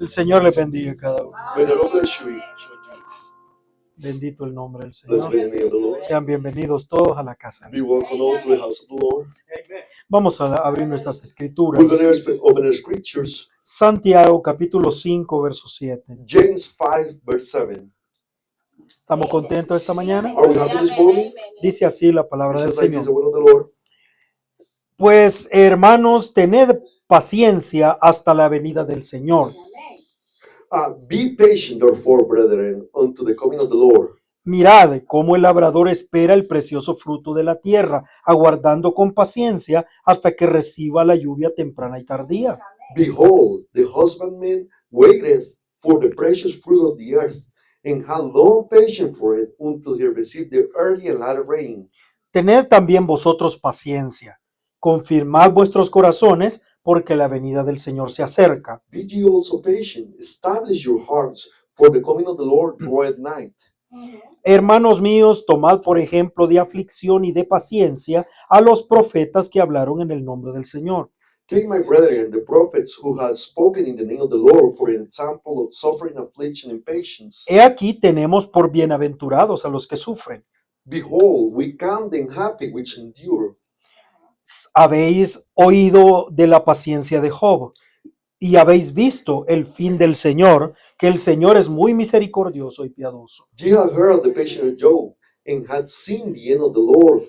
El Señor le bendiga a cada uno. May the Lord bless you. Bendito el nombre del Blessed Señor. be the name of the Lord. Sean bienvenidos todos a la casa del Be Señor. welcome all to the house of the Lord. Vamos a abrir nuestras We're escrituras. going to open the scriptures. Santiago capítulo 5, verso 7. James 5, verse 7. ¿Estamos contentos esta mañana? Are we happy this morning? Dice así la palabra del This is like this, the Señor. word of the Lord. Pues, hermanos, tened paciencia hasta la venida del Señor. Be patient, therefore, brethren, unto the coming of the Lord. Mirad cómo el labrador espera el precioso fruto de la tierra, aguardando con paciencia hasta que reciba la lluvia temprana y tardía. Behold, the husbandman waiteth for the precious fruit of the earth, and had long patience for it until he received the early and latter rain. Tened también vosotros paciencia. Confirmad vuestros corazones, porque la venida del Señor se acerca. Be ye also patient, establish your hearts, for the coming of the Lord draweth nigh. Hermanos míos, tomad por ejemplo de aflicción y de paciencia a los profetas que hablaron en el nombre del Señor. Take my brethren, the prophets who had spoken in the name of the Lord, for an example of suffering, affliction, and patience. He aquí tenemos por bienaventurados a los que sufren. Behold, we count them happy which endure. Habéis oído de la paciencia de Job y habéis visto el fin del Señor, que el Señor es muy misericordioso y piadoso. Ye have heard the patience of Job, and had seen the end of the Lord,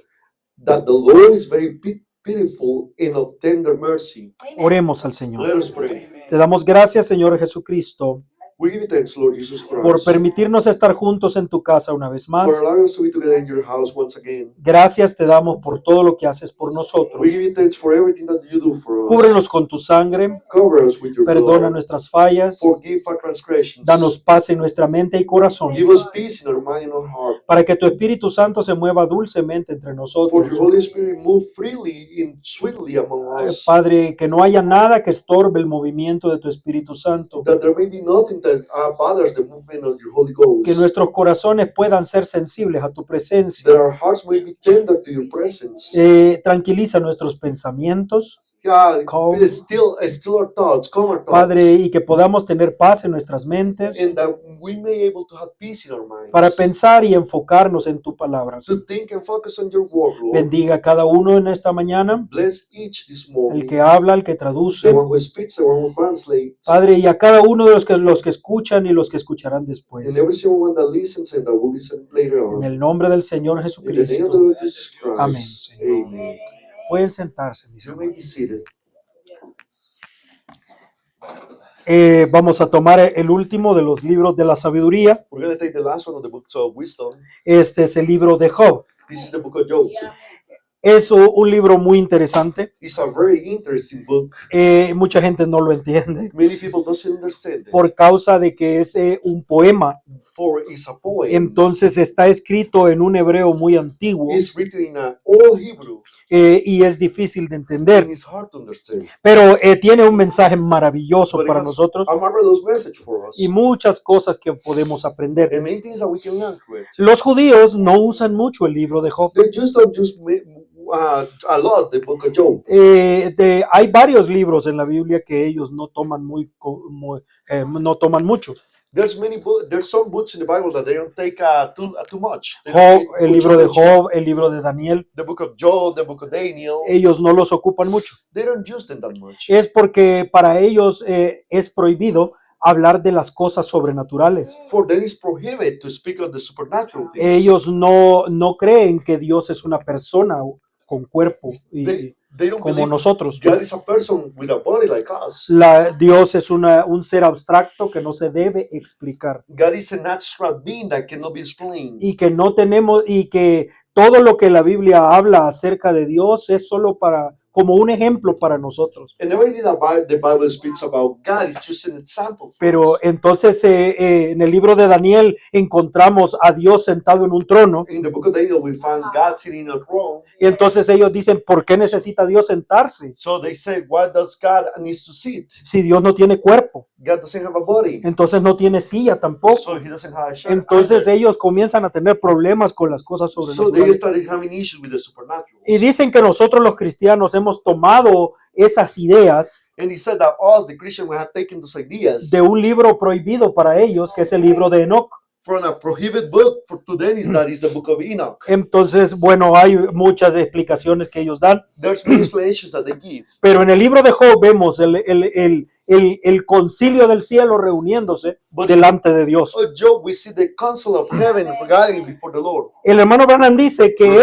that the Lord is very pitiful and of tender mercy. Oremos al Señor. Let us pray. Te damos gracias, Señor Jesucristo, We give you thanks, Lord Jesus Christ, por permitirnos estar juntos en tu casa una vez más. for allowing us to be together in your house once again. Gracias te damos por todo lo que haces por nosotros. We give you thanks for everything that you do for us. Cúbrenos con tu sangre, Cover us with your perdona blood. nuestras fallas, Forgive our transgressions. danos paz en nuestra mente y corazón, Give us peace in our mind and our heart. para que tu Espíritu Santo se mueva dulcemente entre For nosotros. your Holy Spirit move freely and sweetly among us. Padre, que no haya nada que estorbe el movimiento de tu Espíritu Santo, That there may be nothing that bothers the movement of your Holy Ghost. que nuestros corazones puedan ser sensibles a tu presencia. That our hearts may be tender to your presence. Tranquiliza nuestros pensamientos, God, Calm. still our thoughts, calm our thoughts. Padre, y que podamos tener paz en nuestras mentes And that we may able to have peace in our minds. para pensar y enfocarnos en tu palabra. To think and focus on your word, Lord. Bendiga a cada uno en esta mañana, Bless each this morning. el que habla, el que The traduce. one who speaks, the one who translates. Padre, y a cada uno de los que escuchan y los que escucharán después. And every single one that listens and that will listen later on. En el nombre del Señor In the name of the Jesucristo. Lord Jesus Christ. Amén, Señor. Amen. Pueden sentarse, mis You hermanos. may be seated. Vamos a tomar el último de los libros de la sabiduría. We're going to take the last one of the books of wisdom. Este es el libro de Job. This is the book of Job. Es un libro muy interesante. It's a very interesting book. Mucha gente no lo entiende Many people don't understand it. por causa de que es un poema. For it's a poem. Entonces está escrito en un hebreo muy antiguo It's written in Old Hebrew. y es difícil de entender. And it's hard to understand. Pero tiene un mensaje maravilloso But it para has nosotros a marvelous message for us. y muchas cosas que podemos aprender. And many things that we can learn from it. Los judíos no usan mucho el libro de Job. They just don't just a lot the book of Job. Hay varios libros en la Biblia que ellos no toman no toman mucho. There's some books in the Bible that they don't take too much. They don't Job, take el much libro de attention. Job, el libro de Daniel, The book of Job, the book of Daniel. ellos no los ocupan mucho. They don't use them that much. Es porque para ellos es prohibido hablar de las cosas sobrenaturales. For them it's prohibited to speak of the supernatural things. Ellos no creen que Dios es una persona con cuerpo They don't como believe nosotros. God is a person with a body like us. Dios es un ser abstracto que no se debe explicar God is an abstract being that cannot be explained. y que no tenemos y que todo lo que la Biblia habla acerca de Dios es solo como un ejemplo para nosotros. And everything that the Bible speaks about God is just an example. Pero entonces en el libro de Daniel encontramos a Dios sentado en un trono In the book of Daniel, we find God sitting on a throne. y entonces ellos dicen, ¿por qué necesita Dios sentarse So they say, why does God needs to sit? si Dios no tiene cuerpo? God doesn't have a body. Entonces no tiene silla tampoco. So he doesn't have a shirt. Entonces ellos comienzan a tener problemas con las cosas So they sobrenaturales. started having issues with the supernatural. Y dicen que nosotros los cristianos hemos hemos tomado esas ideas And he said that us, the Christians, we have taken those ideas de un libro prohibido para ellos, que es el libro de Enoch. from a prohibited book for to them that is the book of Enoch. Entonces, bueno, hay muchas explicaciones que ellos dan, There's many explanations that they give. pero en el libro de Job vemos el concilio del cielo reuniéndose delante de Dios. Oh, Job, we see the council of heaven gathering before the Lord. El hermano Branham dice que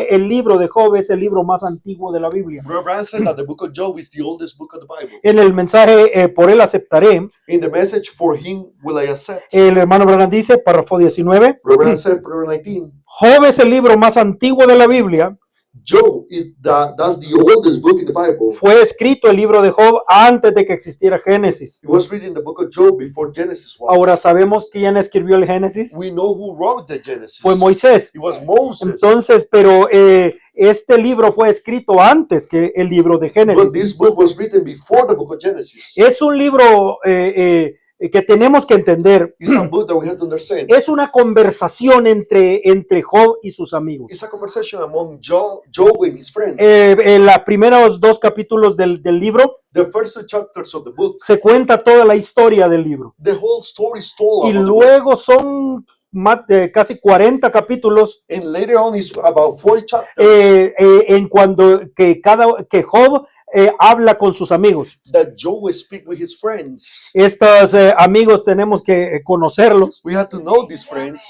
el libro de Job es el libro más antiguo de la Biblia. Brother Branham says that the book of Job is the oldest book of the Bible. En el mensaje por él aceptaré, In the message, for him will I accept. el hermano Branham dice, párrafo 19, Brother Branham said, paragraph 19, Job es el libro más antiguo de la Biblia. Job is that's the oldest book in the Bible. Fue escrito el libro de Job antes de que existiera Génesis. It was written in the book of Job before Genesis was. Ahora sabemos quién escribió el Génesis. We know who wrote the Genesis. Fue Moisés. It was Moses. Entonces, pero este libro fue escrito antes que el libro de But Génesis. this book was written before the book of Genesis. Es un libro que tenemos que entender. It's a book that we have to understand. Es una conversación entre Job y sus amigos. It's a conversation among Job and his friends. En los primeros 2 capítulos del libro The first 2 chapters of the book, se cuenta toda la historia del libro. the whole story is told. Y about the book. luego son casi 40 capítulos And later on is about 40 chapters en cuando que Job habla con sus amigos. that Job will speak with his friends. Estos amigos tenemos que conocerlos We have to know these friends,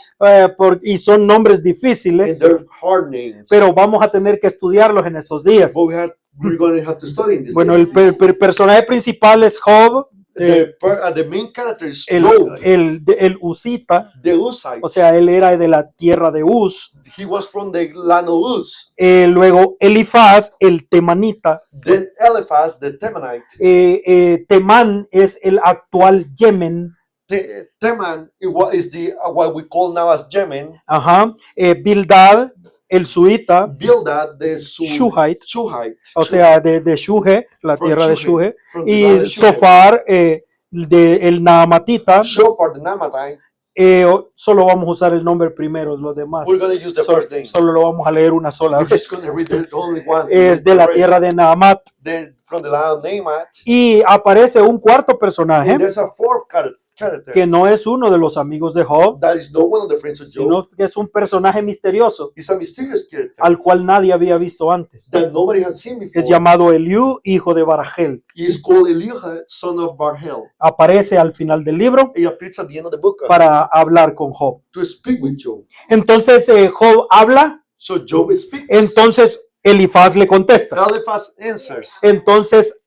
y son nombres and difíciles, they're hard names. pero vamos a tener que estudiarlos en estos días. But we're going to have to study in this. Bueno, days. el personaje principal es Job, The main character is el Job, Usita, the Uzite. o sea, él era de la tierra de Uz. He was from the land of Uz. Luego Elifaz, el temanita. Then Eliphaz, the Temanite. Temán es el actual Yemen. Teman is the what we call now as Yemen. Ajá. Bildad, el suita. Bildad, the Shuhite, Shuhite. o sea, de Shuhe, la From tierra de Shuhe, Shuhe. from the Y land of Shuhe. Sofar, el Naamatita. Shofar, the Namatite. Solo vamos a usar el nombre primero, los demás. We're going to use the first name. Solo lo vamos a leer una sola We're vez. just going to read it only once. Es de la tierra de Naamat. Then from the land of Naamat. Y aparece un cuarto personaje And there's a fourth character que no es uno de los amigos de Job, that is no one of the friends of Job. sino que es un personaje misterioso It's a mysterious character al cual nadie había visto antes. that nobody has seen before. Es llamado Eliú, hijo de Barajel. He is called Elihu, son of Barhel. Aparece al final del libro He appears at the end of the book para hablar con Job. to speak with Job. Entonces Job habla, So Job speaks. entonces Elifaz le contesta. Eliphaz answers. Entonces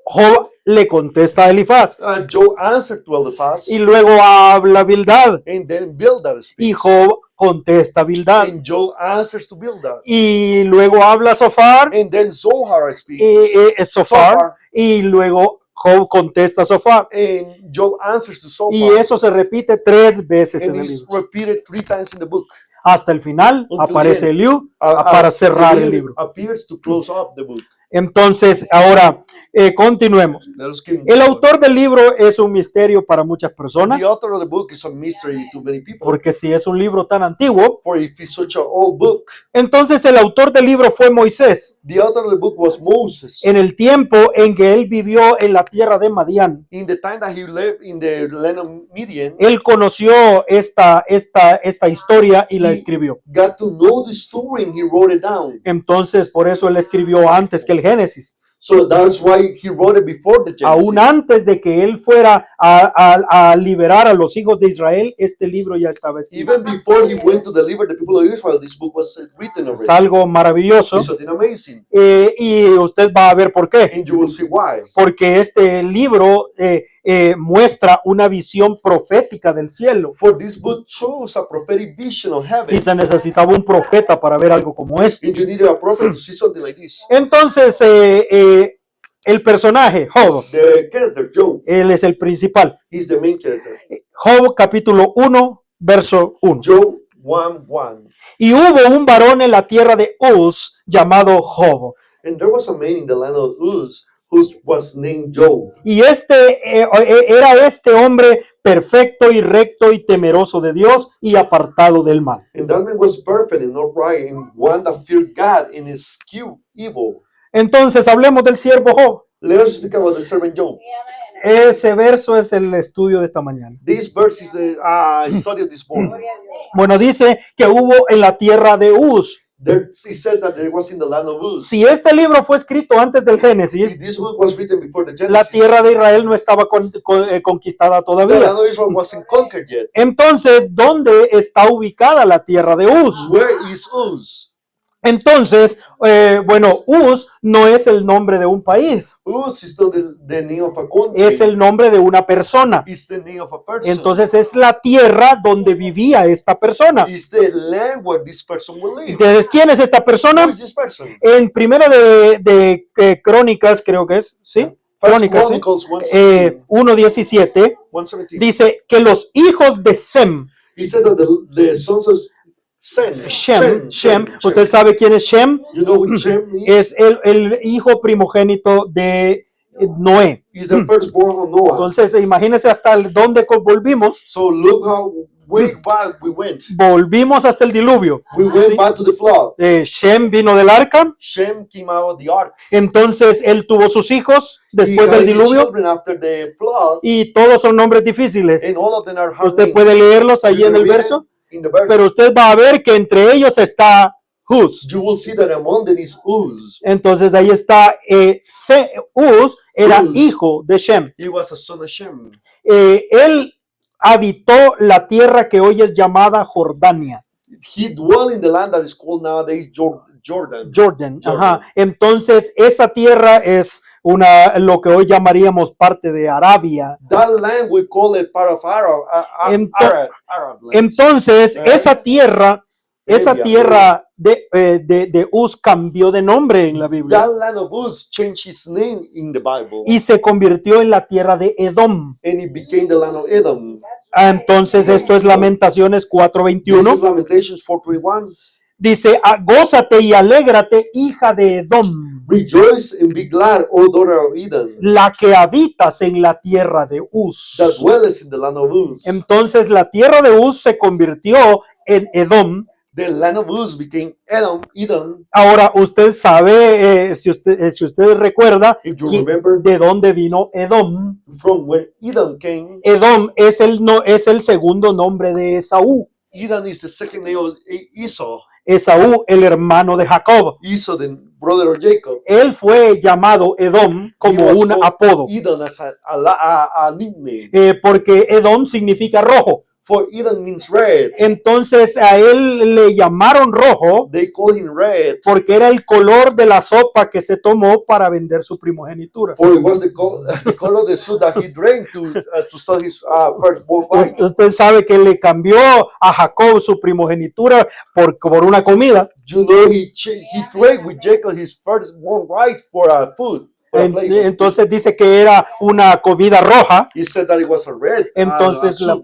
Job le contesta a Elifaz. Job answered to Eliphaz. Y luego habla Bildad. And then Bildad speaks. Y Job contesta a Bildad. And Job answers to Bildad. Y luego habla Sofar. And then Zohar speaks. Sofar. Y luego Job contesta a Sofar. And Job answers to Zohar. Y eso se repite 3 veces en And el it's libro. repeated 3 times in the book. Hasta el final Until aparece the end. Eliú para cerrar el libro. Appears to close up the book. Entonces, ahora continuemos. Let us keep El going. autor del libro es un misterio para muchas personas, The author of the book is a mystery to many people. porque si es un libro tan antiguo, For if it's such an old book, entonces el autor del libro fue Moisés, the author of the book was Moses. en el tiempo en que él vivió en la tierra de Madián. In the time that he lived in the land of Midian, Él conoció esta historia y la escribió. got to know the story and he wrote it down. Entonces, por eso él escribió antes que el Génesis. So that's why he wrote it before the Genesis. Aún antes de que él fuera a liberar a los hijos de Israel, este libro ya estaba escrito. Even before he went to deliver the people of Israel, this book was written Es already. algo maravilloso It's something amazing. y usted va a ver por qué. And you will see why. Porque este libro muestra una visión profética del cielo For this book shows a prophetic vision of heaven. y se necesitaba un profeta para ver algo como esto. And you need a prophet to see something like this. Entonces, el personaje, Job, The character, Job, él es el principal. he's the main character. Job capítulo 1, verso 1. Job 1:1. Y hubo un varón en la tierra de Uz llamado Job. And there was a man in the land of Uz who was named Job. Y era este hombre perfecto y recto y temeroso de Dios y apartado del mal. And that man was perfect and upright and one that feared God and eschewed evil. Entonces hablemos del siervo Job. Let us speak about the servant Job. Ese verso es el estudio de esta mañana. This verse is the study of this morning. Bueno, dice que hubo en la tierra de Uz. There, it says that there was in the land of Uz. Si este libro fue escrito antes del If Génesis, this book was written before the la Genesis, tierra de Israel no estaba conquistada the todavía. land of Israel wasn't conquered yet. Entonces, ¿dónde está ubicada la tierra de Uz? Where is Uz? Entonces, bueno, Uz no es el nombre de un país, Uz is not the name of a country. es el nombre de una persona. It's the name of a person. Entonces es la tierra donde vivía esta persona. It's the land where this person will live. Entonces, ¿quién es esta Who persona? is this person? En primero de Crónicas, creo que es, ¿sí? First Crónicas, ¿sí? Chronicles 1:17. 1:17 1:17. dice que los hijos de Sem, He said that the sons of Shem, ¿usted sabe quién es Shem? You know who Shem is? Es el hijo primogénito de Noé. He's the firstborn of Noah. Entonces, imagínense hasta dónde volvimos. So look how way back we went. Volvimos hasta el diluvio. We went ¿sí? back to the flood. Shem vino del arca. Shem came out of the ark. Entonces, él tuvo sus hijos después He had del his diluvio. children after the flood, Y todos son nombres difíciles. and all of them are hard Usted names. puede leerlos ahí You en can el read verso. it in the verse. Pero usted va a ver que entre ellos está Uz. You will see that among them is Uz. Entonces ahí está Uz era Uz. hijo de Shem. He was a son of Shem. Él habitó la tierra que hoy es llamada Jordania. He dwelt in the land that is called nowadays Jordan. Jordan. Ajá. Jordan. Entonces esa tierra es lo que hoy llamaríamos parte de Arabia. That land we call it part of Arab land. Entonces Ajá. esa tierra Arabia. de Uz cambió de nombre en la Biblia That land of Uz changed his name in the Bible, y se convirtió en la tierra de Edom. and it became the land of Edom. Entonces esto es Lamentaciones This 4:21. is Lamentations 4:21. Dice, gózate y alégrate, hija de Edom, Rejoice and be glad, O daughter of Edom, la que habitas en la tierra de Uz. that dwellest in the land of Uz. Entonces la tierra de Uz se convirtió en Edom. The land of Uz became Edom. Ahora usted sabe, si usted recuerda, If you remember de dónde vino Edom. from where Edom came, Edom es el segundo nombre de Esaú. Edom is the second name of Esau. Esaú, el hermano de Jacob. Esau, the brother of Jacob. Él fue llamado Edom como He was un called apodo, Edom as a nickname. porque Edom significa rojo. For Edom means red. Entonces a él le llamaron rojo They call him red. porque era el color de la sopa que se tomó para vender su primogenitura. For it was the color of the soup that he drank to sell his firstborn wife. Usted sabe que le cambió a Jacob su primogenitura por una comida. You know, he traded with Jacob his firstborn wife for food. For a plate of food. Entonces dice que era una comida roja. He said that it was a red. Entonces soup.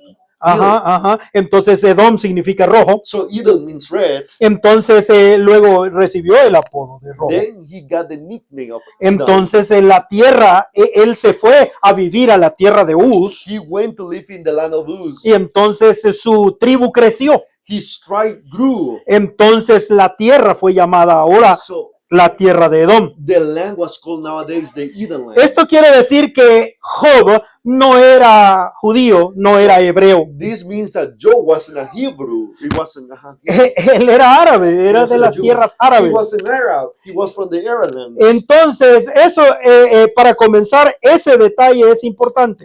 Entonces Edom significa rojo. So Edom means red. Entonces luego recibió el apodo de rojo. Then he got the nickname of Edom. Entonces en la tierra, él se fue a vivir a la tierra de Uz He went to live in the land of Uz. y entonces su tribu creció. His tribe grew. Entonces la tierra fue llamada ahora So la tierra de Edom. the land was called nowadays the Edom land. Esto quiere decir que Job no era judío, no era hebreo. This means that Job wasn't a Hebrew. He wasn't a Él era árabe, era de las tierras He árabes. was an Arab. He was from the Arab land. Entonces, eso, para comenzar, ese detalle es importante.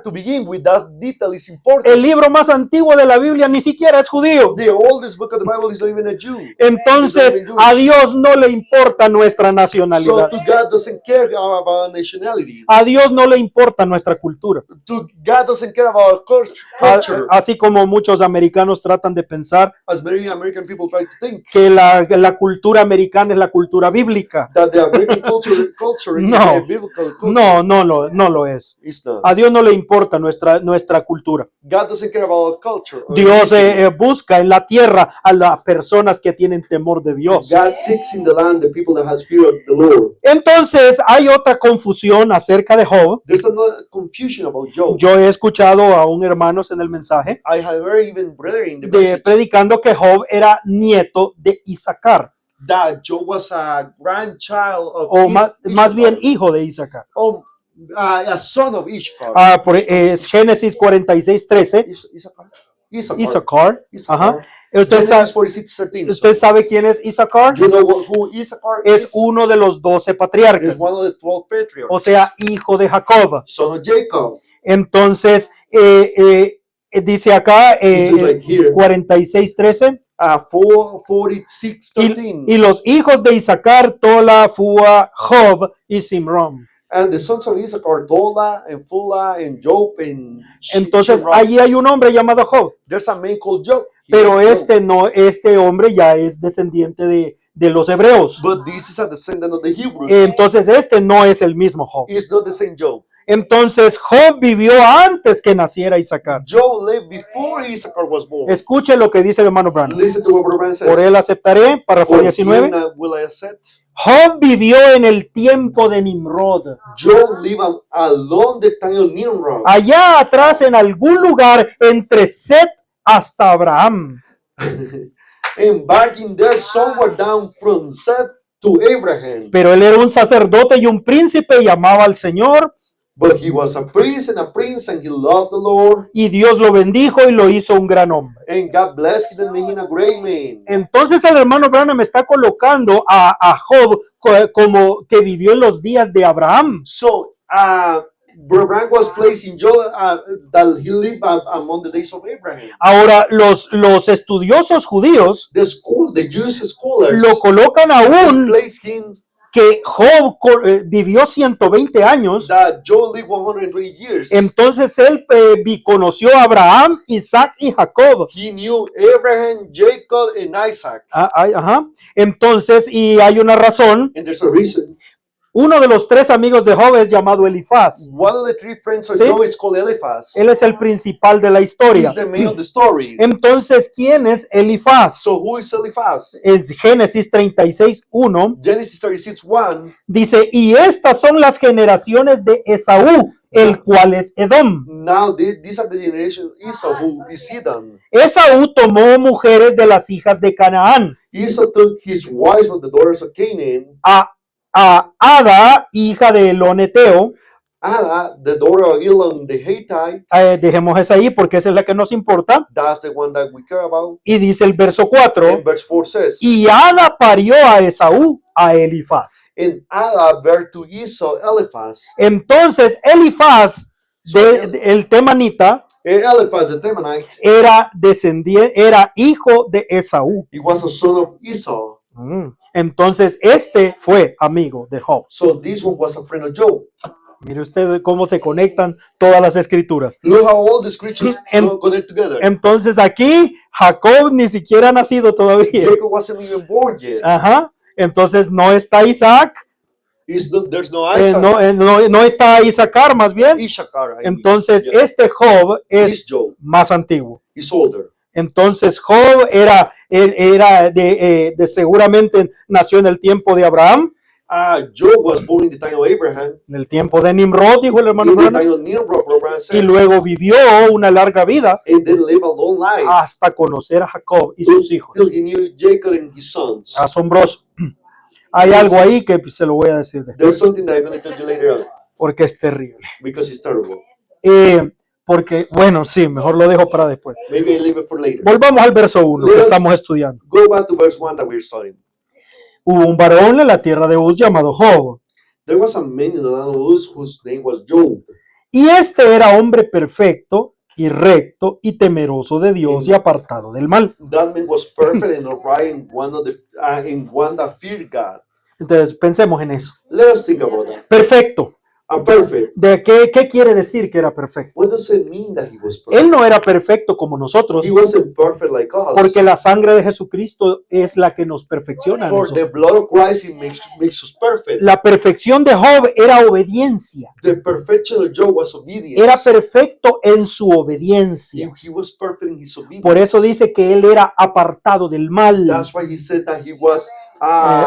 To begin with, that detail is important. El libro más antiguo de la Biblia ni siquiera es judío. The oldest book of the Bible is not even a Jew. Entonces, a Dios no le importa nuestra So nacionalidad. to God doesn't care about nationality. A Dios no le importa nuestra cultura. To God doesn't care about culture. Así como muchos americanos tratan de pensar As many American people try to think que la cultura americana es la cultura bíblica. that the American culture is No. a biblical culture. No lo es. It's not. A Dios no le importa nuestra cultura. God doesn't care about culture. Dios busca en la tierra a las personas que tienen temor de Dios. God seeks in the land the people that has fear of the Lord. Entonces hay otra confusión acerca de Job. There's another confusion about Job. Yo he escuchado a un hermanos en el mensaje I have heard even brethren in the de message predicando que Job era nieto de Isaacar. that Job was a grandchild of o más bien Issachar, hijo de Isaacar. a son of Issachar. Es Génesis 46:13. Issachar. Issachar. Isaacar. Ajá. Issachar. Usted sabe, Genesis 46:13. ¿usted sabe quién es Isaacar? You know who Issachar Es is? uno de los 12 Is patriarcas, one of the 12 patriarchs. o sea, hijo de Jacob. Son of Jacob. Entonces, dice acá, This is like here. 46:13. 46:13. Y los hijos de Isaacar, Tola, Fua, Job y Simrón. And the sons of Issachar, Tola and Fula and Job and Entonces, Shimron. allí hay un hombre llamado Job, There's a man called Job. pero He is Job. este hombre ya es descendiente de los hebreos. But this is a descendant of the Hebrews. Entonces, este no es el mismo Job. It's not the same Job. Entonces, Job vivió antes que naciera Isaacar. Job lived before Issachar was born. Escuche lo que dice el hermano Branham. Listen to what Brother Branham says. Por él aceptaré, párrafo For 19. him will I accept. Job vivió en el tiempo de Nimrod. Job lived a long time of Nimrod. Allá atrás, en algún lugar entre Set hasta Abraham. And back in there, somewhere down from Seth to Abraham. Pero él era un sacerdote y un príncipe y amaba al Señor. But he was a priest, and he loved the Lord. Y Dios lo bendijo y lo hizo un gran hombre. And God blessed him and made him a great man. Entonces el hermano Branham está colocando a Job como que vivió en los días de Abraham. So, Brother Branham was placing Job that he lived among the days of Abraham. Ahora, los estudiosos judíos The Jewish scholars lo colocan aún placed him que Job vivió 120 años. that Job lived 103 years. Entonces él conoció a Abraham, Isaac y Jacob. He knew Abraham, Jacob, and Isaac. Ajá. Entonces, y hay una razón. And there's a reason. Uno de los 3 amigos de Job es llamado Elifaz. One of the 3 friends of Sí. Job is called Eliphaz. Él es el principal de la historia. He's the man of the story. Entonces, ¿quién es Elifaz? So who is Eliphaz? Es Génesis 36:1. Genesis 36:1. Dice, y estas son las generaciones de Esaú, el cual es Edom. Now these are the generations of Esau, who is Edom. Esaú tomó mujeres de las hijas de Canaán. Esau took his wives of the daughters of Canaan. A Ada, hija de Eloneteo. Ada, the daughter of Elon the Hittite. Dejemos esa ahí porque esa es la que nos importa. That's the one that we care about. Y dice el verso 4. And verse 4 says, Y Ada parió a Esaú, a Elifaz. and Ada bare to Esau Eliphaz. Entonces Elifaz, el temanita, And Eliphaz the Temanite, era hijo de Esaú. he was a son of Esau. Entonces este fue amigo de Job. So this one was a friend of Job. Mire usted cómo se conectan todas las escrituras. Look how all the scriptures En- connect together. Entonces aquí Jacob ni siquiera ha nacido todavía. Jacob wasn't even born yet. Ajá. Entonces no está Isaac, There's no Isaac. no está Isaacar más bien. Issachar, I mean. Entonces Yeah. este Job This es Job. más antiguo. He's older. Entonces Job era de seguramente nació en el tiempo de Abraham, Job was born in the time of Abraham. en el tiempo de Nimrod, dijo el hermano In the Branham, time of Nimrod, Abraham y said, luego vivió una larga vida and then live a long life. hasta conocer a Jacob y sus hijos. Till he knew Jacob and his sons. Asombroso. Hay algo ahí que se lo voy a decir There's después, something that I'm going to tell you later on porque es terrible. because it's terrible. Porque, bueno, sí, mejor lo dejo para después. Maybe I leave it for later. Volvamos al verso 1 que estamos estudiando. Go back to verse 1 that we're studying. Hubo un varón en la tierra de Uz llamado Job, There was a man in the land of Uz whose name was Job. y este era hombre perfecto y recto y temeroso de Dios y apartado del mal. That man was perfect and upright and one that feared God. Entonces, pensemos en eso. Let us think about that. Perfecto. Perfect. ¿De qué quiere decir que era perfecto? What does it mean that he was perfect? Él no era perfecto como nosotros, He wasn't perfect like us. porque la sangre de Jesucristo es la que nos perfecciona a For the nosotros. blood of Christ, it makes us perfect. La perfección de Job era obediencia. The perfection of Job was obedience. Era perfecto en su obediencia. He was perfect in his obedience. Por eso dice que él era apartado del mal, That's why he said that he was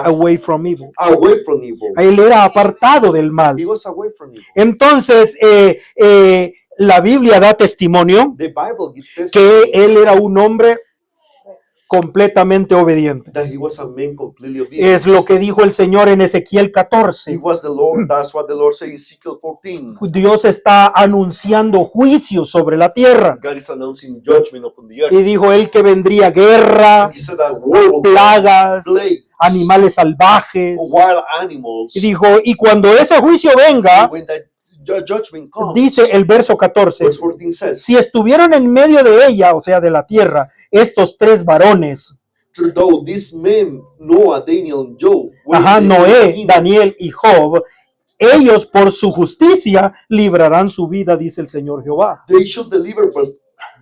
away from evil. away from evil. Él era apartado del mal. He was away from evil. Entonces, la Biblia da testimonio The Bible gives que testimony él era un hombre completamente obediente. that he was a man completely obedient. Es lo que dijo el Señor en Ezequiel He 14. was the Lord. That's what the Lord said in Ezekiel 14. Dios está anunciando juicio sobre la tierra. God is announcing judgment upon the earth. Y dijo él que vendría guerra, And he said that war will come, plagas, plagues, animales salvajes. wild animals. Y dijo, y cuando ese juicio And venga, when that judgment comes, dice el verso 14, verse 14 says, si estuvieron en medio de ella, o sea, de la tierra, estos tres varones, though these men, Noah, Daniel, and Job, were ajá, in the Noé, beginning, Daniel y Job, ellos por su justicia librarán su vida, dice el Señor Jehová. they should deliver,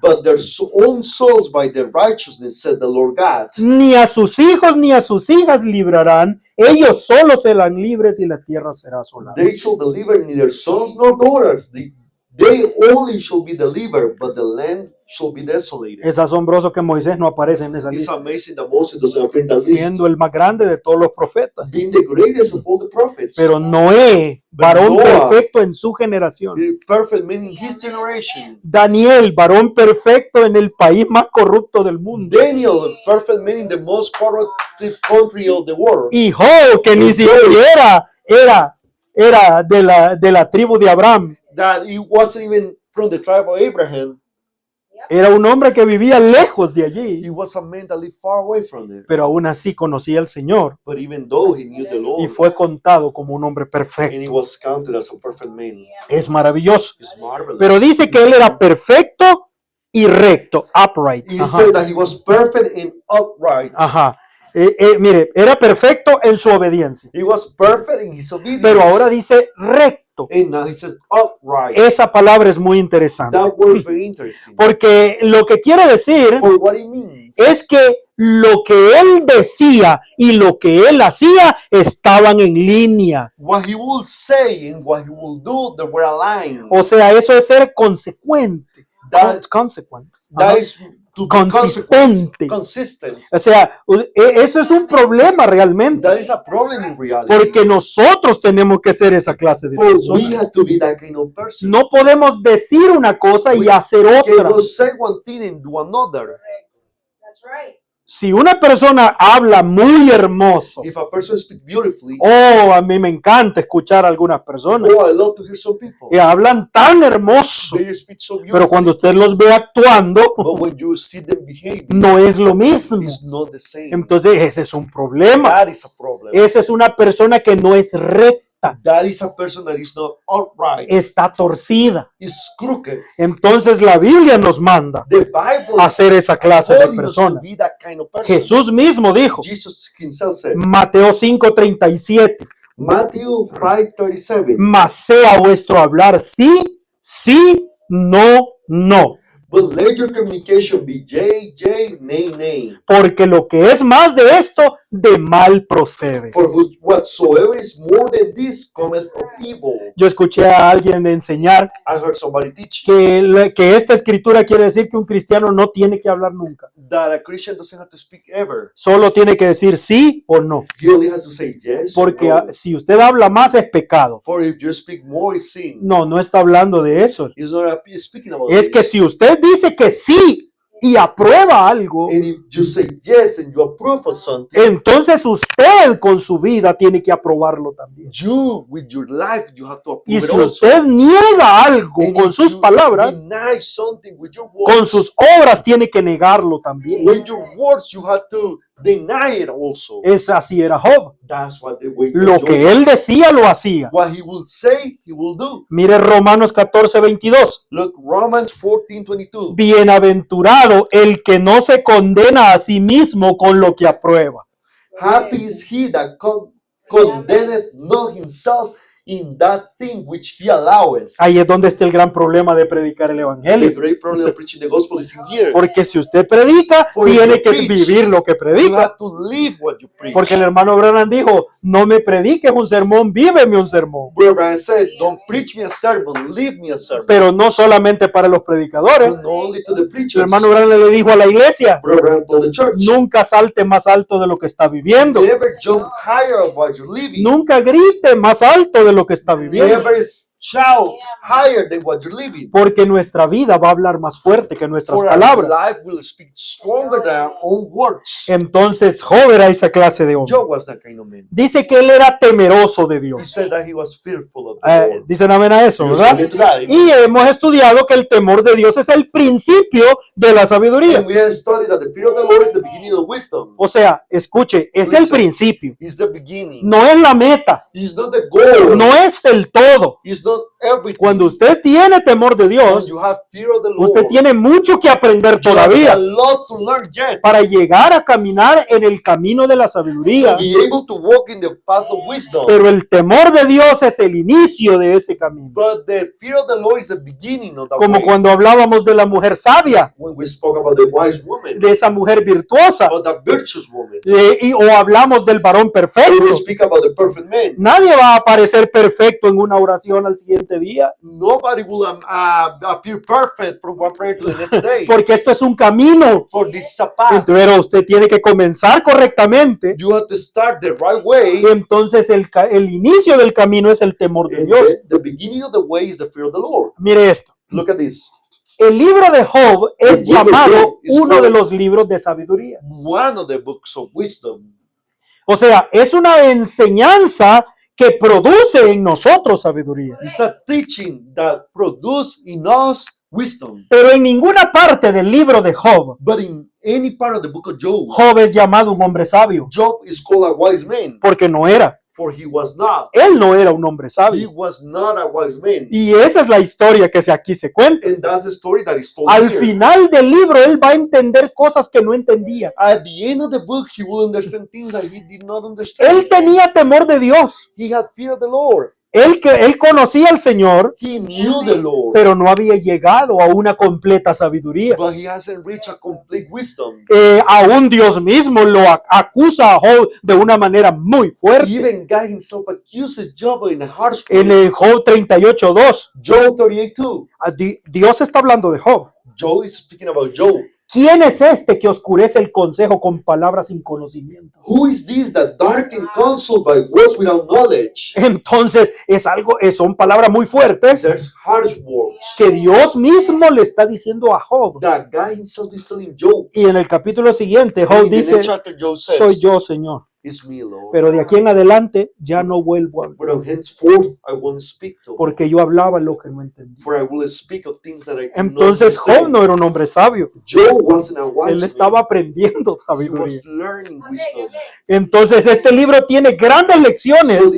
but their own souls by their righteousness, said the Lord God. Ni a sus hijos ni a sus hijas librarán, ellos solos serán libres y la tierra será asolada. They shall deliver neither sons nor daughters. They only shall be delivered, but the land shall be desolated. Es asombroso que Moisés no aparece en esa It's lista, amazing that Moses doesn't appear in that list, siendo el más grande de todos los profetas. being the greatest of all the prophets. Pero Noé, varón Noah, perfecto en su generación. the perfect man in his generation. Daniel, varón perfecto en el país más corrupto del mundo. Daniel, the perfect man in the most corrupted country of the world. Y Job, que ni siquiera era de la tribu de Abraham. That he wasn't even from the tribe of Abraham. Era un hombre que vivía lejos de allí. He was a man that lived far away from there. Pero aún así conocía al Señor But even though he knew the y Lord, fue contado como un hombre and he perfecto. was counted as a perfect man, Es maravilloso. it's marvelous. Pero dice que él era perfecto y recto, upright. He Ajá. said that he was perfect and upright. Ajá. Mire, era perfecto en su obediencia. He was perfect in his obedience. Pero ahora dice recto. And now he says upright. Esa palabra es muy interesante. That word is very interesting. Porque lo que quiere decir For what it means es que lo que él decía y lo que él hacía estaban en línea. what he will say and what he will do, they were aligned. O sea, eso es ser consecuente. That- Consequent. That Ajá. is to be Consistente. consistent. O sea, eso es un problema realmente. That is a problem in reality. Porque nosotros tenemos que ser esa clase de For we personas. have to be that kind of person. No podemos decir una cosa y We hacer otra. cannot say one thing and do another. That's right. Si una persona habla muy hermoso, If a person speaks beautifully, a mí me encanta escuchar a algunas personas oh, I love to hear some people. que hablan tan hermoso, They speak so pero beautifully. cuando usted los ve actuando, But when you see them behaving, no es lo mismo. it's not the same. Entonces ese es un problema. That is a problem. Esa es una persona que no es recta, That is a person that is not upright. está torcida. It's crooked. Entonces la Biblia nos manda The Bible a ser esa clase de calling us to persona. be that kind of person. Jesús mismo dijo, Jesus himself said, Mateo 5:37, Matthew 5:37, mas sea vuestro hablar sí, sí, no, no. but let your communication be yea, yea, nay, nay. Porque lo que es más de esto, de mal procede. For whatsoever is more than this cometh of evil. Yo escuché a alguien de enseñar I heard somebody teach que esta escritura quiere decir que un cristiano no tiene que hablar nunca. that a Christian doesn't have to speak ever. Solo tiene que decir sí o no. He only has to say yes. or Porque no. si usted habla más es pecado. For if you speak more, it's sin. No, no está hablando de eso. He's not speaking about Es que this. si usted dice que sí y aprueba algo, And if you say yes and you approve of something, entonces usted con su vida tiene que aprobarlo también. you with your life you have to approve Y it si also. usted niega algo And con if sus you palabras, deny something with your con words, sus obras tiene que negarlo también. with your words you have to deny it also. Es así era Job. That's what the way Lo que él decía lo hacía. what he will say, he will do. Mire Romanos 14:22. Look, Romans 14:22. Bienaventurado el que no se condena a sí mismo con lo que aprueba. Happy is he that condemneth not himself in that thing which he alloweth. Ahí es donde está el gran problema de predicar el The evangelio. great problem of preaching the gospel is in here. Porque si usted predica, For tiene you que preach, vivir lo que You predica. have to live what you preach. Porque el hermano Branham dijo, no me prediques un sermón, víveme un sermón. Brother Brian said, don't preach me a sermon, leave me a sermon. Pero no solamente para los predicadores. But not only to the El preachers. hermano Branham le dijo a la iglesia, Brother Brian told the church, nunca salte más alto de lo que está viviendo. never jump higher of what you're living. Nunca grite más alto de lo que está viviendo. Never shout higher than what you're living. porque nuestra vida va a hablar más fuerte que nuestras For our palabras. life will speak stronger than our own words. Entonces Job era esa clase de hombre. Job was that kind of man. Dice que él era temeroso de He Dios. said that he was fearful of the Lord. Dicen amén a eso, You ¿verdad? submit to that. Y hemos estudiado que el temor de Dios es el principio de la sabiduría. And we have studied that the fear of the Lord is the beginning of wisdom. O sea, escuche, es el principio, It's the beginning. no es la meta, It's not the goal. no es el todo. It's not everything. Cuando usted tiene temor de When Dios, you have fear of the Lord, usted tiene mucho que aprender you have a todavía lot to learn yet. para llegar a caminar en el camino de la sabiduría. To be able to walk in the path of wisdom. Pero el temor de Dios es el inicio de ese camino. But the fear of the Lord is the beginning of the Como way. cuando hablábamos de la mujer sabia, When we spoke about the wise woman, de esa mujer virtuosa, about the virtuous woman, o hablamos del varón when perfecto. we speak about the perfect man, Nadie va a aparecer perfecto en una oración al siguiente día, nobody will appear perfect from one prayer to the next day. porque esto es un camino. For this is a path. Pero usted tiene que comenzar correctamente. You have to start the right way. Y entonces el inicio del camino es el temor de And Dios. the beginning of the way is the fear of the Lord. Mire esto. Look at this. El libro de Job es El libro de llamado Job es uno de called- los libros de sabiduría. One of the books of wisdom. O sea, es una enseñanza que produce en nosotros sabiduría. It's a teaching that produces in us wisdom. Pero en ninguna parte del libro de Job, But in any part of the book of Job, Job es llamado un hombre sabio, Job is called a wise man, porque no era. for he was not. Él no era un hombre He sabio. was not a wise man. Y esa es la historia que aquí se cuenta. And that's the story that is told Al here. final del libro, él va a entender cosas que no entendía. At the end of the book, he will understand things that he did not understand. Él tenía temor de Dios. He had fear of the Lord. Él conocía al Señor, He knew the Lord, pero no había llegado a una completa sabiduría. but he hasn't reached a complete wisdom. Aún Dios mismo lo acusa a Job de una manera muy fuerte. Even God himself accuses Job in a harsh En way. el Job 38:2, Job 38:2. Dios está hablando de Job. Job is speaking about Job. ¿Quién es este que oscurece el consejo con palabras sin conocimiento? Who is this that darken counsel by words without knowledge? Entonces, son palabras muy fuertes There's harsh words que Dios mismo le está diciendo a Job. that God himself is telling Job. Y en el capítulo siguiente, Job In the dice, next chapter, Job says, soy yo, Señor. It's me, Lord. Pero de aquí en adelante ya no vuelvo a hablar, But henceforth I won't speak to him, porque yo hablaba lo que no entendía. for I will speak of things that I cannot Entonces Job understand. no era un hombre sabio. Job wasn't a wise Él man. estaba aprendiendo He sabiduría. was learning wisdom. Entonces este libro tiene grandes So lecciones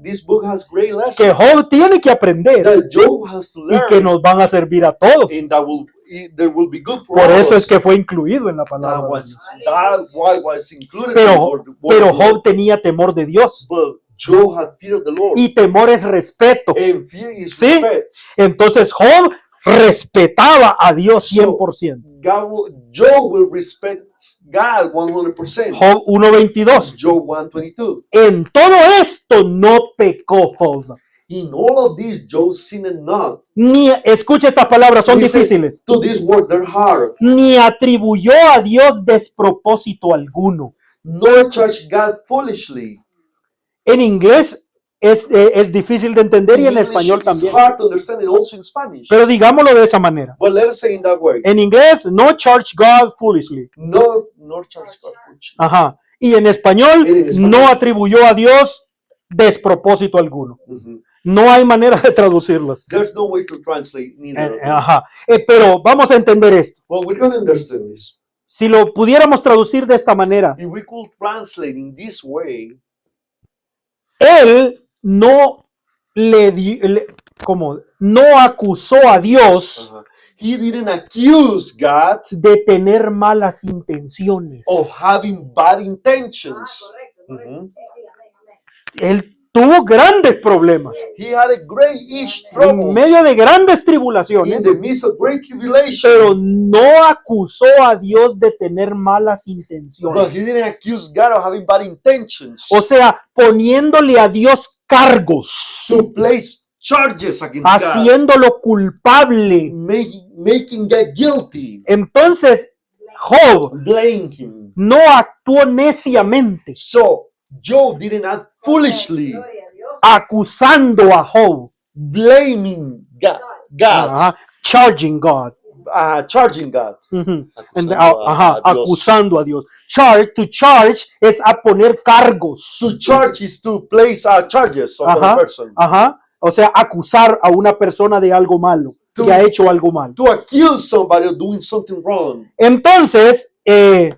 this book has great lessons que Job tiene que aprender that Job has to y learn, que nos van a servir a todos. and that will be good for Por eso us. es que fue incluido en la That palabra de was Dios. that why was included in Pero, the word pero of God. Job tenía temor de Dios, But Job had fear of the Lord. y temor es respeto. And fear is Sí. respect. Entonces Job respetaba a Dios 100%. Job will respect God 100%. Job 1:22. Job 1:22. En todo esto no pecó Job. In all of this, Job sinned not. Ni, escucha estas palabras, son Listen difíciles. to these words, they're hard. Ni atribuyó a Dios despropósito alguno. Nor charge God foolishly. En inglés es difícil de entender y en English, español it's también. hard to understand, and also in Spanish. Pero digámoslo de esa manera. But let's say in that way. En inglés, no charge God foolishly. Nor charge God foolishly. Ajá. Y en español, En español. no atribuyó a Dios despropósito alguno. Mhm. No hay manera de traducirlos. There's no way to translate neither of them. Ajá. Pero vamos a entender esto. Well, we're going to understand this. Si lo pudiéramos traducir de esta manera, If we could translate in this way, él no no acusó a Dios he didn't accuse God de tener malas intenciones. of having bad intentions. Correcto, Mhm. Sí, sí, amén, amén. Él tuvo grandes problemas. He had a great-ish En trouble medio de grandes in tribulaciones, the midst of great tribulation. pero no acusó a Dios de tener malas But intenciones. he didn't accuse God of having bad intentions. O sea, poniéndole a Dios cargos, To place charges against God, haciéndolo culpable. making God guilty, Entonces, Job blame him. no actuó neciamente, So Job didn't act foolishly, Gloria a Dios. acusando a Job. blaming God, Ajá, charging God. charging God, Ujú. acusando Ajá, a Dios. acusando a Dios. To charge es a poner cargos. To charge is to place charges on the Ajá, person. ajá. O sea, acusar a una persona de algo malo, To- que ha hecho algo malo. To accuse somebody of doing something wrong. Entonces, en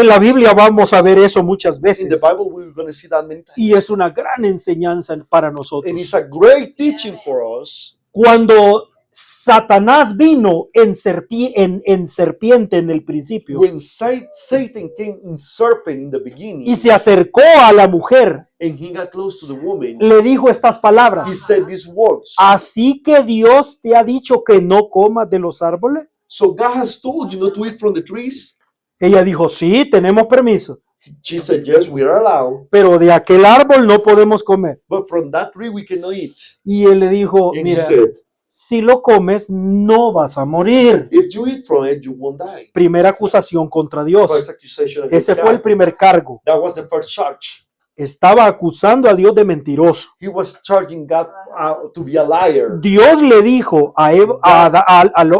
la Biblia vamos a ver eso muchas In the veces. Bible, we're going to see that many times. Y es una gran enseñanza para And nosotros. it's a great teaching for us. Cuando Satanás vino en serpiente en el principio When Satan came in serpent in the beginning, y se acercó a la mujer, and he got close to the woman, le dijo estas palabras: he said these words. así que Dios te ha dicho que no comas de los árboles. So God has told you not to eat from the trees? Ella dijo: sí, tenemos permiso, She said, yes, we are allowed, pero de aquel árbol no podemos comer. but from that tree we cannot eat. Y él le dijo: And he mira, said, si lo comes no vas a morir. if you eat from it, you won't die. Primera acusación contra First Dios. accusation against Ese fue el God. primer cargo. That was the first charge. Estaba acusando a Dios de mentiroso. He was charging God to be a liar. Dios le dijo a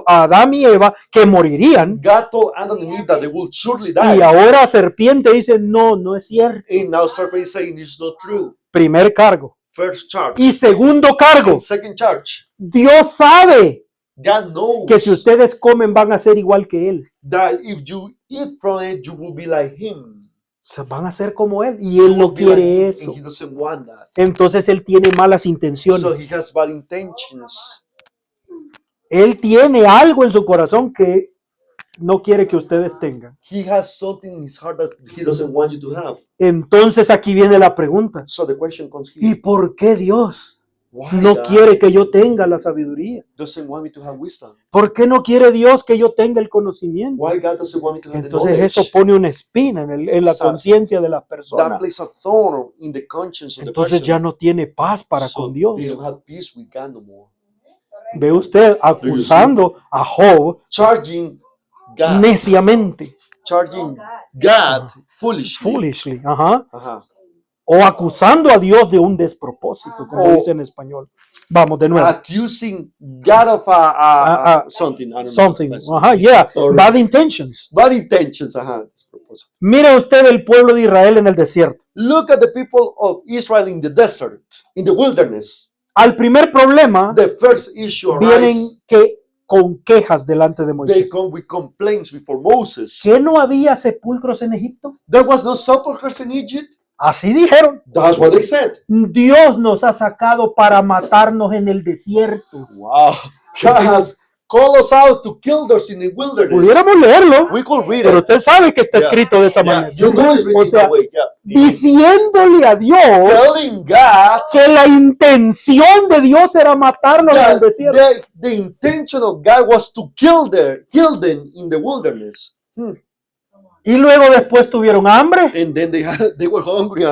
Adán y Eva que morirían, God told Adam and Eve that they will surely y die. ahora serpiente dice: no, no es cierto. And now serpent is saying it's not true. Primer cargo. First charge. Y segundo cargo, And second charge. Dios sabe God knows que si ustedes comen van a ser igual que Él. that if you eat from it, you will be like him. Se van a ser como Él, y Él You no will be like quiere him, eso. and he doesn't want that. Entonces Él tiene malas So intenciones. he has bad intentions. Él tiene algo en su corazón que no quiere que ustedes tengan. He has something in his heart that he doesn't want you to have. Entonces aquí viene la pregunta: So the question comes ¿y here. por qué Dios Why no God quiere que yo tenga la sabiduría? doesn't want me to have wisdom? ¿Por qué no quiere Dios que yo tenga el conocimiento? Why God doesn't want me to have the Entonces eso knowledge? pone una espina en la So, conciencia de la That persona. places a thorn in the conscience of the Entonces person. ya no tiene paz para So con they Dios. don't have peace with God no more. Ve usted acusando a Job Charging God. neciamente, Charging God foolishly. foolishly, ajá, Uh-huh. o acusando a Dios de un despropósito, como O- dice en español. Vamos de nuevo. Accusing God of something. I don't know Something, what it's ajá, yeah, Sorry. bad intentions. Bad intentions. Despropósito. Mire usted el pueblo de Israel en el desierto. Look at the people of Israel in the desert, in the wilderness. Al primer problema The first issue vienen arises. con quejas delante de They Moisés. come with complaints before Moses. ¿Que no había sepulcros en Egipto? There was no sepulchres in Egypt. Así dijeron. That's what they said. Dios nos ha sacado para matarnos en el desierto. Wow. God has called us out to kill us in the wilderness. Pudiéramos leerlo, We could read pero it. usted sabe que está Yeah. escrito de esa Yeah, manera. you know it's written O sea, that way. Yeah. diciéndole a Dios Telling God que la intención de Dios era matarnos en el that desierto. the intention of God was to kill them in the wilderness. Y luego después tuvieron hambre And then they were hungry.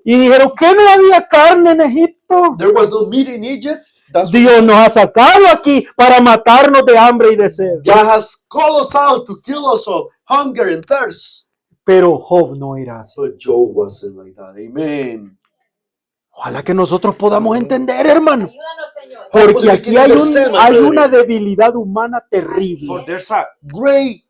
y dijeron: ¿que no había carne en Egipto? There was no meat in Egypt. That's Dios nos ha sacado aquí para matarnos de hambre y de sed. God has called us out to kill us of hunger and thirst. Pero Job no era así. But Job wasn't like that. Amen. Ojalá que nosotros podamos entender, hermano. Ayúdanos, Señor. Porque aquí hay una debilidad humana For terrible. there's a great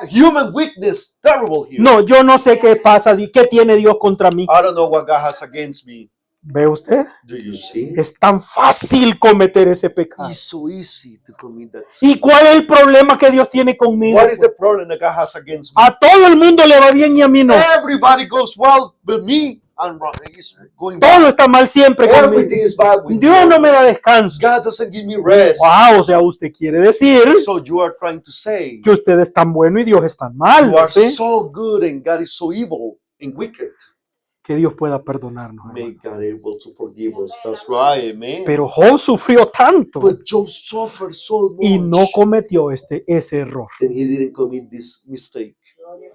human weakness terrible here. No, yo no sé qué pasa, qué tiene Dios contra mí. I don't know what God has against me. ¿Ve usted? Do you see? Es tan fácil cometer ese pecado. It's so easy to commit that sin. ¿Y cuál es el problema que Dios tiene conmigo? What is the problem that God has against me? A todo el mundo le va bien y a mí no. Everybody goes well, but me, I'm wrong. It's going Todo bad. está mal siempre Everything conmigo. is bad with Dios me. no me da descanso. God doesn't give me rest. Wow, o sea, usted quiere decir So you are trying to say que usted es tan bueno y Dios es tan malo, you are ¿sí? so good and God is so evil and wicked. Que Dios pueda perdonarnos, hermano. Make God able to forgive us. That's right, amen. Pero Job sufrió tanto But Job suffered so much. y no cometió ese error. And he didn't commit this mistake.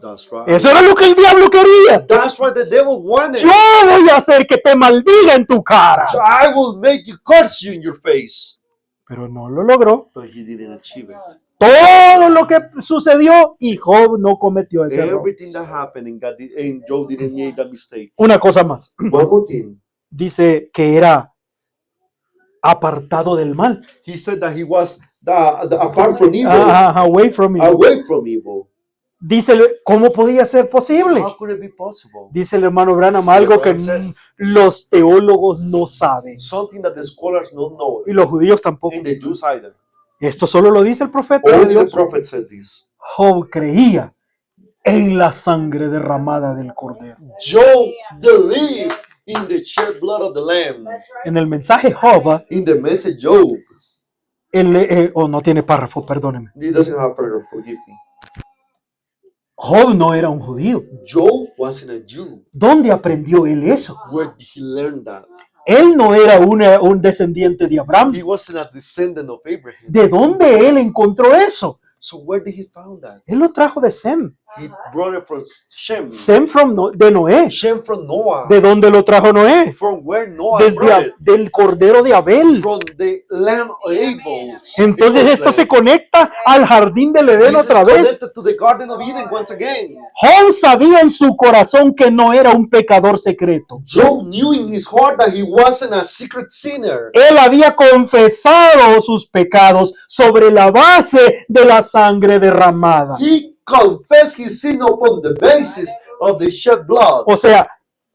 That's right. Eso era lo que el diablo quería. That's what the devil wanted. Yo voy a hacer que te maldiga en tu cara. So I will make you curse you in your face. Pero no lo logró. But he didn't achieve it. Todo lo que sucedió y Job no cometió ese error. Everything that happened and Job didn't make that mistake. Una cosa más. One more thing. Dice que era apartado del mal. He said that he was apart from evil, Away from evil. away from evil. Dice, ¿cómo podía ser posible? How could it be possible? Dice el hermano Branham algo que los teólogos no saben. Something that the scholars don't know, Y los judíos tampoco. and the Jews either. Esto solo lo dice el profeta de Only the Dios. prophet said this. Job creía en la sangre derramada del Cordero. Job believed in the shed blood of the Lamb. En el mensaje Job, In the message Job, no tiene párrafo, perdóneme. he doesn't have prayer, forgive me. Job no era un judío. Job wasn't a Jew. ¿Dónde aprendió él eso? Where did he learn that? Él no era un descendiente de Abraham. He wasn't a descendant of Abraham. ¿De dónde él encontró eso? So where did he found that? Él lo trajo de Sem. He brought it from Shem. Sem de Noé. Shem from Noah. ¿De dónde lo trajo Noé? From where Noah brought it. Del cordero de Abel. From the lamb of Abel. Entonces esto se conecta al jardín del Edén otra vez. To the Garden of Eden once again. Job sabía en su corazón que no era un pecador secreto. Job knew in his heart that he wasn't a secret sinner. Él había confesado sus pecados sobre la base de la sangre derramada. He confessed his sin upon the basis of the shed blood. O sea,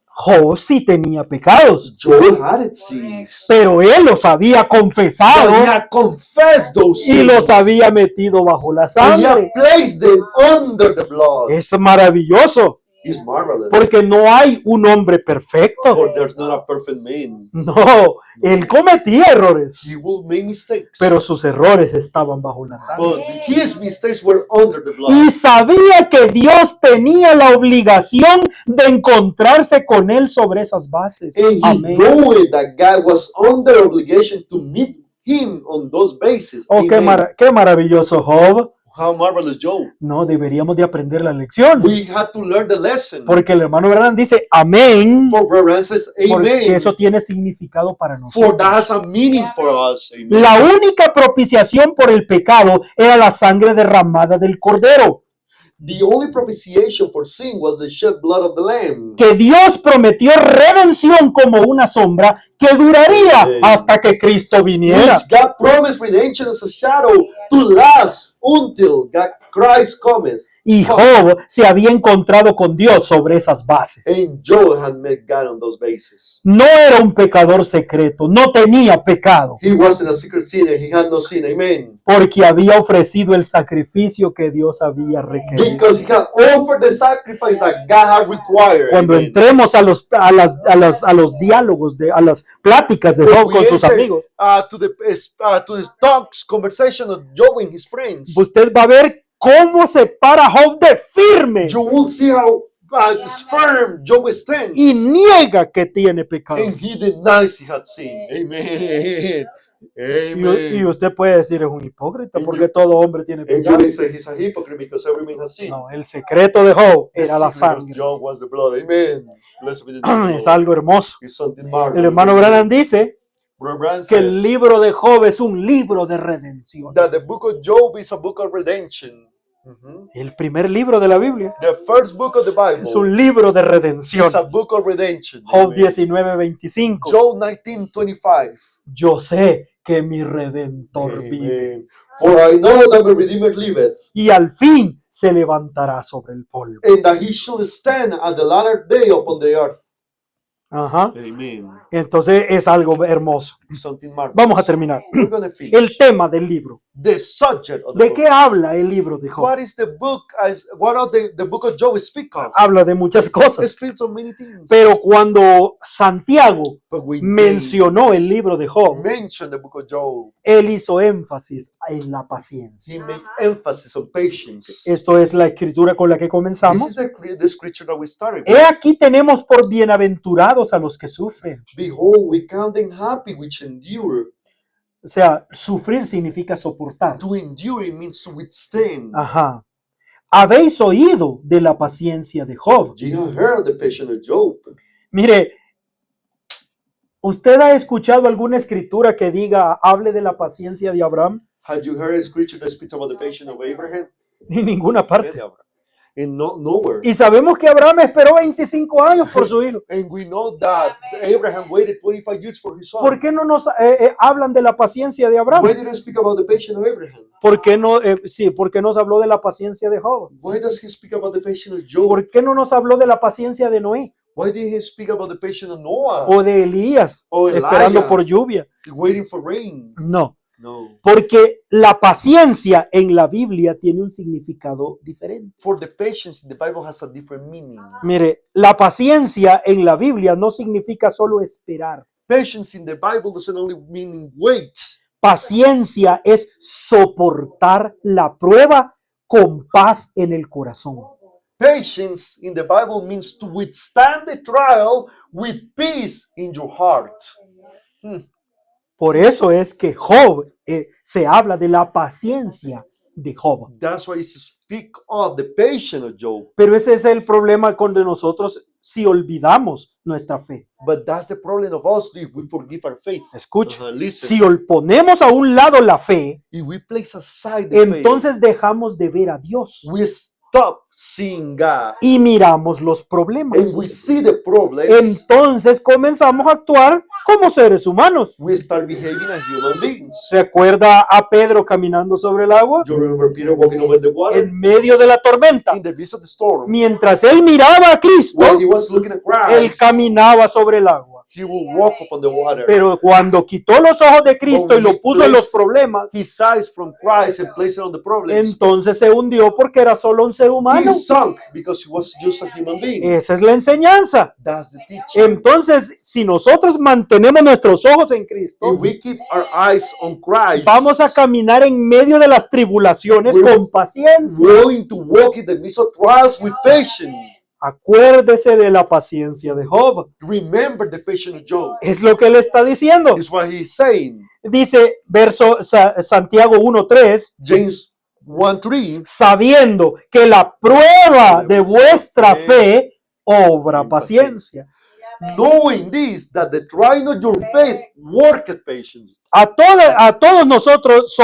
Job sí tenía pecados, Job had its sins. pero él los había confesado But he had confessed those y sins. los había metido bajo la And he had sangre. placed them under the blood. Es maravilloso, It's marvelous. porque no hay un hombre perfecto. For there's not a perfect man. No, él cometía errores, He will make mistakes. pero sus errores estaban bajo la sangre. But his mistakes were under the blood. Y sabía que Dios tenía la obligación de encontrarse con él sobre esas bases. And he Amén. knew that God was under obligation to meet him on those bases. Oh, Amen. qué maravilloso, Job. How marvelous, Job. No, deberíamos de aprender la lección. We had to learn the lesson. Porque el hermano Branham dice amén, For Brother says, porque amen. eso tiene significado para For that has nosotros. a meaning for us. Amen. La única propiciación por el pecado era la sangre derramada del Cordero, The only propitiation for sin was the shed blood of the Lamb. que Dios prometió redención como una sombra que duraría hasta que Cristo viniera. Which God promised redemption as a shadow to last until Christ cometh. Y Job se había encontrado con Dios sobre esas bases. And Job had met God on those bases. No era un pecador secreto, no tenía pecado, He wasn't a secret sinner. He had no sin. Amen. porque había ofrecido el sacrificio que Dios había requerido. Because he had offered the sacrifice that God had required. Cuando Amen. entremos a los diálogos, a las pláticas de Job When con we sus enter, amigos, to the talks, conversation of Job and his friends, usted va a ver cómo se para Job de firme you will see how firm Job stands. y niega que tiene pecado. And he denies he had sinned. Amen. Amen. Y usted puede decir es un hipócrita Y porque yo- todo hombre tiene And you pecado. may say he's a hypocrite because every man has sinned. No, el secreto de Job The era la secret of sangre. Job was the blood. Amen. Blessed be the name of Es the Lord. algo hermoso. It's something marvelous. El hermano Branham dice Brother Branham que el says libro de Job es un libro de redención. that the book of Job is a book of redemption. Mhm. El primer libro de la Biblia The first book of the Bible es un libro de redención. is a book of redemption. Job Amen. 19:25. Job 19:25. Yo sé que mi redentor vive Amen. For I know that my Redeemer liveth, y al fin se levantará sobre el polvo. and that he shall stand at the latter day upon the earth. Ajá. Amen. Entonces es algo hermoso. It's something marvelous. Vamos a terminar. We're going to finish. El tema del libro. The subject of the ¿De book. qué habla el libro de Job? What is the book? What are the book of Job speak of? Habla de muchas It cosas. speaks of many things. Pero cuando Santiago But we mencionó el libro de Job, mention the book of Job. él hizo énfasis en la paciencia. He made emphasis on patience. Esto es la escritura con la que This comenzamos. is the scripture that we started He with. aquí tenemos por bienaventurados a los que sufren. Behold, we count them happy which endure. O sea, sufrir significa soportar. To endure it means to withstand. Ajá. Habéis oído de la paciencia de Job. You have heard the patience of Job. Mire, ¿usted ha escuchado alguna escritura que diga, hable de la paciencia de Abraham? Have you heard a scripture that speaks about the patience of Abraham? En ninguna parte. and nowhere. Y sabemos que Abraham esperó 25 años por su hijo. And we know that Abraham waited 25 years for his son. ¿Por qué no nos hablan de la paciencia de Abraham? Why didn't he speak about the patience of Abraham? ¿Por qué no, por qué nos habló de la paciencia de Job? Why does he speak about the patience of Job? ¿Por qué no nos habló de la paciencia de Noé Why did he speak about the patience of Noah? o de Elías O esperando Elijah. por lluvia? Waiting for rain? No, No. porque la paciencia en la Biblia tiene un significado diferente. For the patience, the Bible has a different meaning. Mire, la paciencia en la Biblia no significa solo esperar. Patience in the Bible doesn't only mean wait. Paciencia es soportar la prueba con paz en el corazón. Patience in the Bible means to withstand the trial with peace in your heart. Por eso es que Job, se habla de la paciencia de Job. That's why it speak of the patience of Job. Pero ese es el problema con nosotros si olvidamos nuestra fe. But that's the problem of us if we forgive our faith. Escucha, Listen, si ponemos a un lado la fe, if we place aside the faith, entonces dejamos de ver a Dios we stop seeing God y miramos los problemas. and we see the problems. Entonces comenzamos a actuar como seres humanos. We start behaving as human beings. ¿Recuerda a Pedro caminando sobre el agua You remember Peter walking over the water en medio de la tormenta? in the midst of the storm. Mientras él miraba a Cristo, While he was looking at él Christ, caminaba sobre el agua. he will walk upon the water. Pero cuando quitó los ojos de Cristo y lo puso en los problemas, His eyes from Christ and placed it on the problems. entonces se hundió porque era solo un ser He humano. sunk because he was just a human being. Esa es la enseñanza. That's the teaching. Entonces, si nosotros mantenemos nuestros ojos en Cristo, If we keep our eyes on Christ, vamos a caminar en medio de las tribulaciones We- con paciencia. we're going to walk in the midst of trials with patience. Acuérdese de la paciencia de Job. Remember the patience of Job. Es lo que él está diciendo. Is what he's saying. Dice Santiago 1:3, James 1:3. sabiendo que la prueba de vuestra fe obra paciencia. Knowing this, that the trying of your faith worketh patience. A todos nosotros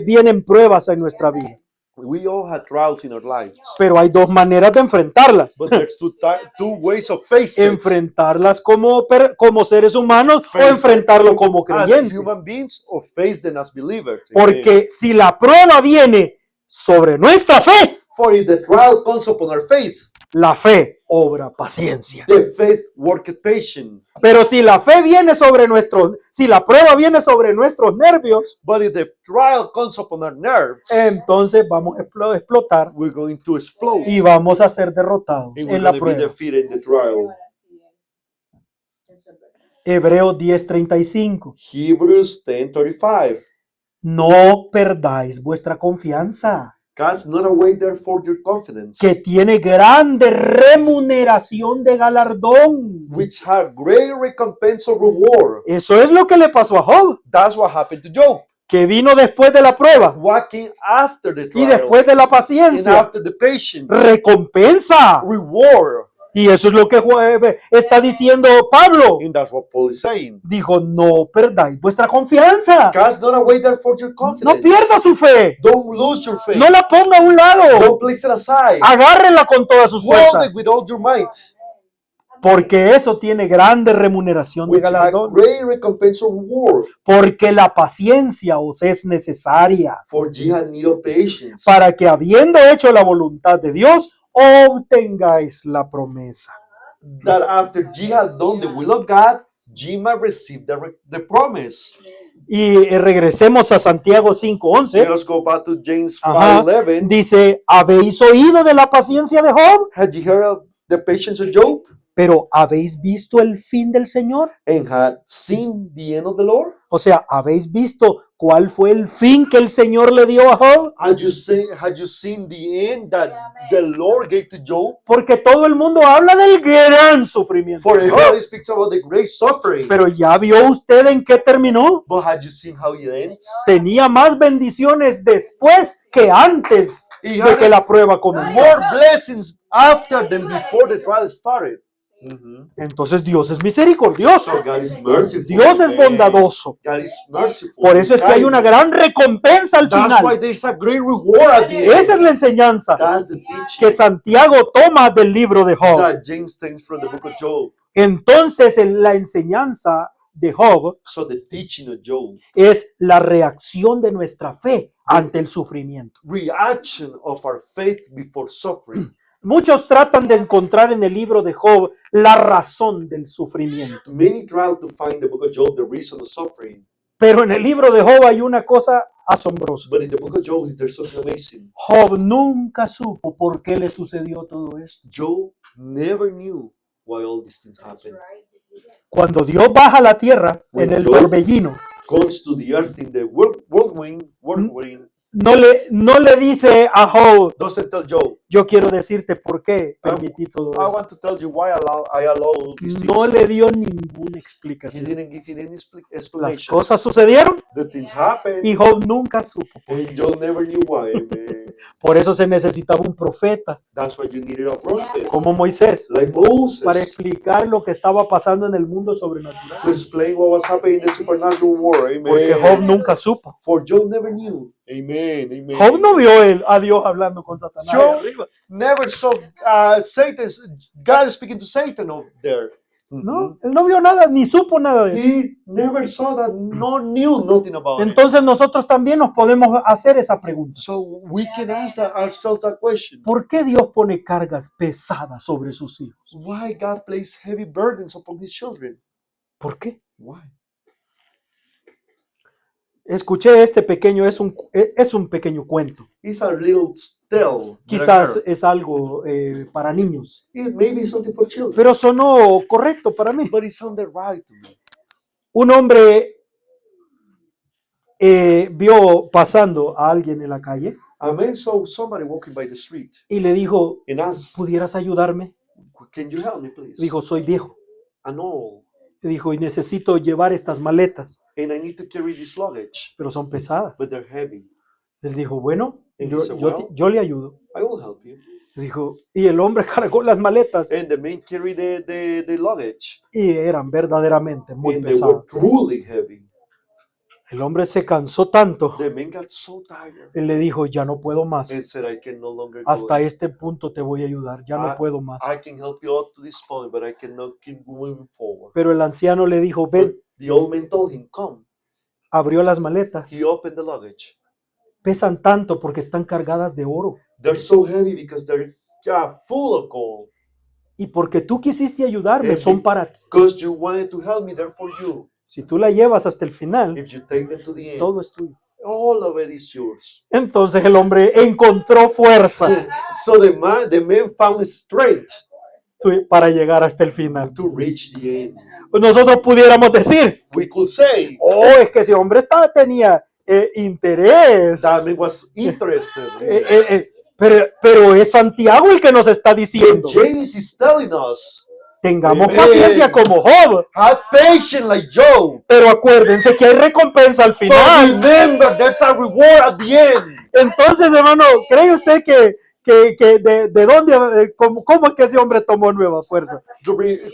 vienen pruebas en nuestra vida, We all have trials in our lives, pero hay dos maneras de enfrentarlas. but there's two ways of facing it. Enfrentarlas como seres humanos o enfrentarlo como as creyentes. human beings or face them as believers. Porque si la prueba viene sobre nuestra fe, For if the trial comes upon our faith, la fe obra paciencia. the faith worketh patience. Pero si la fe viene si la prueba viene sobre nuestros nervios, But if the trial comes upon our nerves, entonces vamos a explotar we're going to explode y vamos a ser derrotados and we're en la going to be prueba. defeated in the trial. Hebreos 10:35. Hebrews 10:35. No perdáis vuestra confianza, Cast not away therefore your confidence, que tiene grande remuneración de galardón. which have great recompense of reward. Eso es lo que le pasó a Job, That's what happened to Job. que vino después de la prueba Walking after the y trial después de la and paciencia, after the patience, recompensa. reward. Y eso es lo que está diciendo Pablo. And that's what Paul is saying. Dijo, no perdáis vuestra confianza. Cast not away therefore your No confidence. pierda su fe. Don't lose your faith. No la ponga a un lado. Don't place it aside. Agárrela con todas sus Hold it fuerzas. with all your might. Porque eso tiene grande remuneración de Which have galardón. great recompense of reward. Porque la paciencia os es necesaria For ye have need of patience. para que habiendo hecho la voluntad de Dios, obtengáis la promesa. That after ye have done the will of God, ye might receive the promise. Y regresemos a Santiago Let 5:11. us go back to James Ajá. 5:11. Dice, ¿habéis oído de la paciencia de Job? Had ye heard of the patience of Job? Pero ¿habéis visto el fin del Señor? And had seen the end of the Lord? O sea, ¿habéis visto cuál fue el fin que el Señor le dio a Job? Had you seen the end that the Lord gave to Job? Porque todo el mundo habla del gran sufrimiento. For de Job. everybody speaks about the great suffering. Pero ¿ya vio usted en qué terminó? But had you seen how it ends? Tenía más bendiciones después que antes de que la prueba comenzó. More blessings after than before the trial started. Mhm. Entonces Dios es misericordioso. So God is merciful. Dios es Amen. bondadoso. God is merciful. Por eso es que hay una gran recompensa al That's why final. there's a great reward at the Esa es end. la enseñanza That's the que teaching Santiago toma del libro de Job. that James takes from the book of Job. Entonces, la enseñanza de Job So the teaching of Job, es la reacción de nuestra fe ante el sufrimiento. reaction of our faith before suffering. Muchos tratan de encontrar en el libro de Job la razón del sufrimiento. Many try to find the book of Job the reason of suffering, Pero en el libro de Job hay una cosa asombrosa. but in the book of Job there's something amazing. Job nunca supo por qué le sucedió todo esto. Job never knew why all these things happened. Cuando Dios baja a la tierra en el torbellino, Goes to the earth in the whirlwind, no le dice a Job, doesn't tell Job, yo quiero decirte por qué permití todo I esto. want to tell you why I allow these things. No le dio ninguna He explicación. didn't give you any Las explanation. cosas sucedieron The things happened, y Job nunca supo. and Job never knew why. Man. Por eso se necesitaba un profeta That's why you needed a prophet, como Moisés like Moses, para explicar lo que estaba pasando en el mundo sobrenatural. to explain what was happening in the supernatural world. Porque Amen. Job nunca supo. For Job never knew. Amen. Amen. Job no vio a Dios hablando con Satanás ahí Job arriba. never saw God speaking to Satan over there. No, él no vio nada ni supo nada de eso. He never saw that, no knew nothing about it. Entonces nosotros también nos podemos hacer esa pregunta. So we can ask ourselves that question. ¿Por qué Dios pone cargas pesadas sobre sus hijos? Why God placed heavy burdens upon his children? ¿Por qué? Why? Escuché este pequeño, es un pequeño cuento. It's a little tale. Quizás es algo para niños, Maybe it's something for children. pero sonó correcto para mí. But it sounded right to me. Un hombre vio pasando a alguien en la calle A man saw somebody walking by the street y le dijo, and asked, ¿pudieras ayudarme? can you help me, please? Dijo, soy viejo. I know, Le dijo, y necesito llevar estas maletas, and I need to carry this luggage, pero son pesadas. but they're heavy. Él dijo, bueno, And yo, he said, yo, well, yo le ayudo. I will help you. Dijo, y el hombre cargó las maletas And the man carried the luggage, y eran verdaderamente muy and they were pesadas. truly heavy. El hombre se cansó tanto, The man got so tired él le dijo, ya no puedo más. and said, I can no longer go. Hasta este punto te voy a ayudar, ya no puedo más. I can help you up to this point, but I cannot keep moving forward. Pero el anciano le dijo, But ven, the old man told him, come. abrió las maletas. He opened the luggage. Pesan tanto porque están cargadas de oro. They're so heavy because they're full of gold. Y porque tú quisiste ayudarme, Es son para ti. Because you wanted to help me, they're for you. Si tú la llevas hasta el final, If you take them to the end, todo es tuyo. all of it is yours. Entonces el hombre encontró fuerzas So the man found strength para llegar hasta el final. to reach the end. Nosotros pudiéramos decir, We could say oh, es que ese hombre tenía interés. that man was interested. Pero es Santiago el que nos está And diciendo, James is telling us, tengamos Amen. paciencia como Job. have patience like Job. Pero acuérdense que hay recompensa al But final. remember, there's a reward at the end. Entonces, hermano, ¿cree usted que de dónde, cómo es que ese hombre tomó nueva fuerza?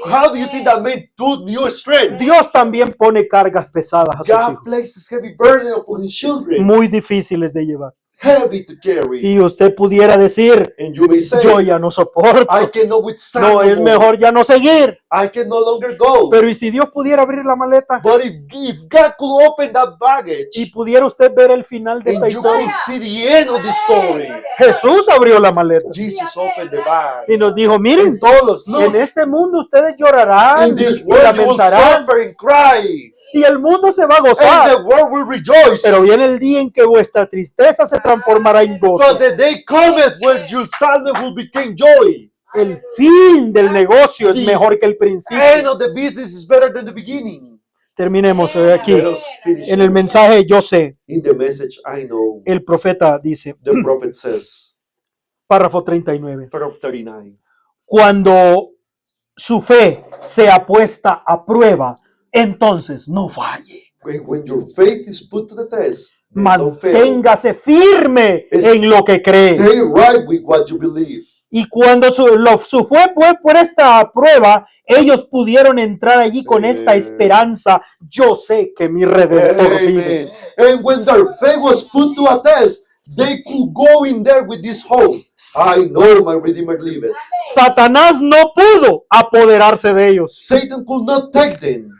How do you think that man took new strength? Dios también pone cargas pesadas a sus God hijos, places heavy burden upon his children, muy difíciles de llevar. heavy to carry. Y usted pudiera decir, And you may say, yo ya no soporto, I cannot withstand. no, es no more. mejor ya no seguir. I can no longer go. Pero ¿y si Dios pudiera abrir la maleta But if God could open that baggage, y pudiera usted ver el final de esta and you historia? could see the end of the story, Jesús abrió la maleta Jesus opened the bag y nos dijo, miren, and told us, en look, este mundo ustedes llorarán in this y world you will lamentarán suffer and cry, y el mundo se va a and gozar. the world will rejoice. Pero viene el día en que vuestra tristeza se transformará en gozo. But the day cometh when your sadness will become joy. El fin del negocio es mejor que el End principio. of the business is better than the beginning. Terminemos aquí. Let us finish En el mensaje yo sé, in the message I know. el profeta dice, The prophet says, párrafo 39, paragraph 39. cuando su fe sea puesta a prueba, entonces no falle. When your faith is put to the test, then don't fail. Manténgase firme en lo que cree. Stay right with what you believe. Y cuando fue por esta prueba, ellos pudieron entrar allí con esta Amen. esperanza. Yo sé que mi Redentor vive. Amen. And when their faith was put to a test, they could go in there with this hope. I know my Redeemer liveth. Satanás no pudo apoderarse de ellos. Satan could not take them.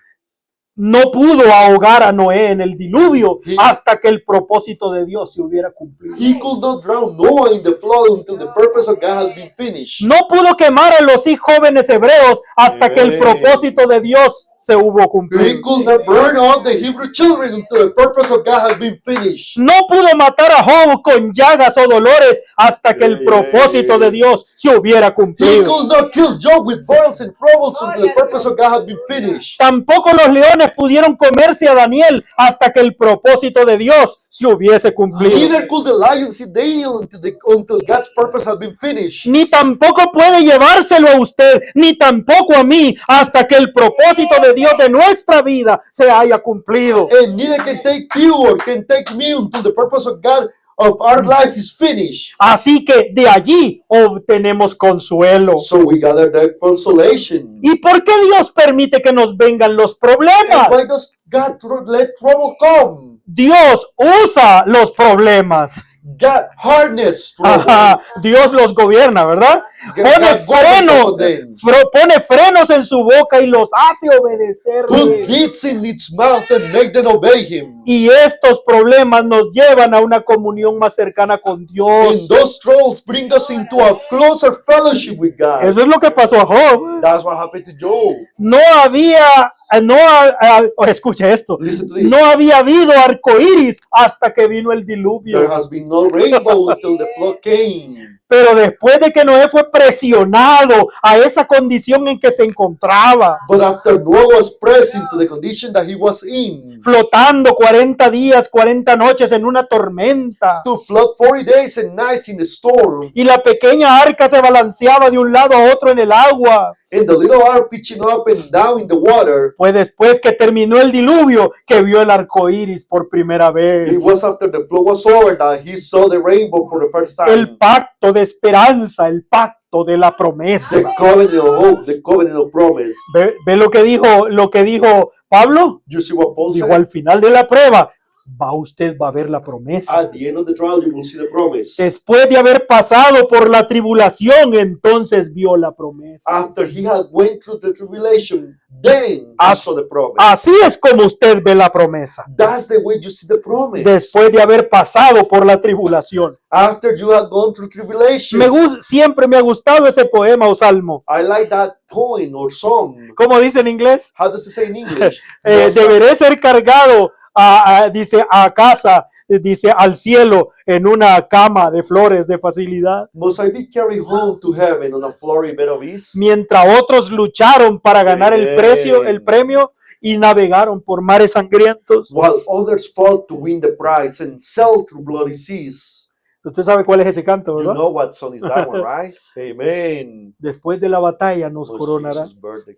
No pudo ahogar a Noé en el diluvio hasta que el propósito de Dios se hubiera cumplido. He could not drown Noah in the flood until the purpose of God has been finished. No pudo quemar a los jóvenes hebreos hasta que el Amen. propósito de Dios se hubo He cumplido. could not burn out the Hebrew children until the purpose of God has been finished. No pudo matar a Job con llagas o dolores hasta que el propósito de Dios se hubiera He cumplido. could not kill Job with boils and troubles until the purpose of God has been finished. Tampoco los leones pudieron comerse a Daniel hasta que el propósito de Dios se hubiese cumplido. Neither could the lions eat Daniel until God's purpose has been finished. Ni tampoco puede llevárselo a usted, ni tampoco a mí, hasta que el propósito de Dios de nuestra vida se haya cumplido. And neither can take you or can take me until the purpose of God of our life is finished. Así que de allí obtenemos consuelo. So we gather that consolation. ¿Y por qué Dios permite que nos vengan los And problemas? why does God let trouble come? Dios usa los problemas. God harness trouble. Ajá, Dios los gobierna, ¿verdad? Pone frenos en su boca y los hace Put obedecerle. beats in its mouth and make them obey him. Y estos problemas nos llevan a una comunión más cercana con And Dios. those troubles bring us into a closer fellowship with God. Eso es lo que pasó a Job. That's what happened to Job. Escuche esto. Listen to this. No había habido arcoíris hasta que vino el diluvio. There has been no rainbow until the flood came. Pero después de que Noé fue presionado a esa condición en que se encontraba, But after Noah was pressed into the condition that he was in, flotando 40 días, 40 noches en una tormenta, to flood 40 days and nights in the storm, y la pequeña arca se balanceaba de un lado a otro en el agua, and the little ark pitching up and down in the water, fue después que terminó el diluvio que vio el arco iris por primera it vez. was after the flood was over that he saw the rainbow for the first time. El pacto de esperanza, el pacto de la promesa. The covenant of hope, the covenant of promise. ¿Ve lo que dijo Pablo? You see what Paul Dijo said? al final de la prueba, usted va a ver la promesa. At the end of the trial, you will see the promise. Después de haber pasado por la tribulación, entonces vio la promesa. After he had went through the tribulation, then he saw the promise. Así es como usted ve la promesa. That's the way you see the promise. Después de haber pasado por la tribulación. After you have gone through tribulation. Siempre me ha gustado ese poema o salmo. I like that poem or song. ¿Cómo dice en inglés? How does it say in English? Deberé ser cargado, dice, a casa, dice, al cielo, en una cama de flores de facilidad. Must I be carried home to heaven on a flowery bed of ease? Mientras otros lucharon para ganar el premio y navegaron por mares sangrientos. While others fought to win the prize and sailed through bloody seas. Usted sabe cuál es ese canto, You ¿verdad? know what song is that one, right? Amen. Después de la batalla nos Was coronará. Jesus' birthday.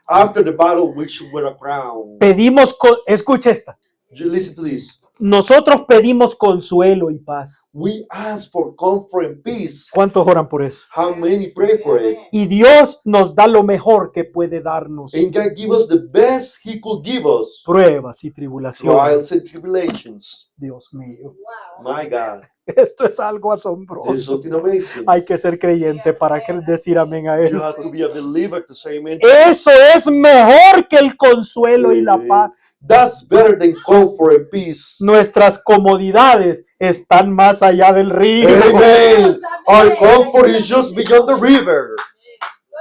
After the battle, we should wear a crown. Escuche esta. You listen to this. Nosotros pedimos consuelo y paz. We ask for comfort and peace. ¿Cuántos oran por eso? How many pray for it? Y Dios nos da lo mejor que puede darnos. And God give us the best He could give us. Pruebas y tribulaciones. Trials and tribulations. Dios mío. My God. Esto es algo There's asombroso. something amazing. Hay que ser creyente para decir amén a You esto. have to be a believer to say amen. Eso es mejor que el consuelo y la paz. That's better than comfort and peace. Nuestras comodidades están más allá del río. Amen. Our comfort is just beyond the river.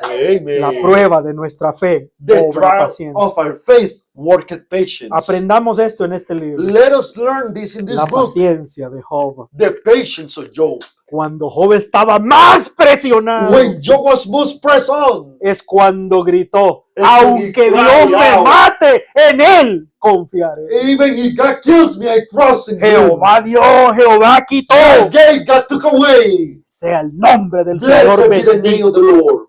Amen. La prueba de nuestra fe The obra trial paciencia. of our faith worketh patience. Aprendamos esto en este libro. Let us learn this in this La book. paciencia de Job. The patience of Job. Cuando Job estaba más presionado, When Job was most pressed on, es cuando gritó, Es cuando aunque he Dios cried me out. mate, en él confiaré. even if God kills me, I trust in Him. Jehová dio, Jehová quitó. God gave, God took away. Sea el nombre del Blessed Señor be the name bendito. of the Lord.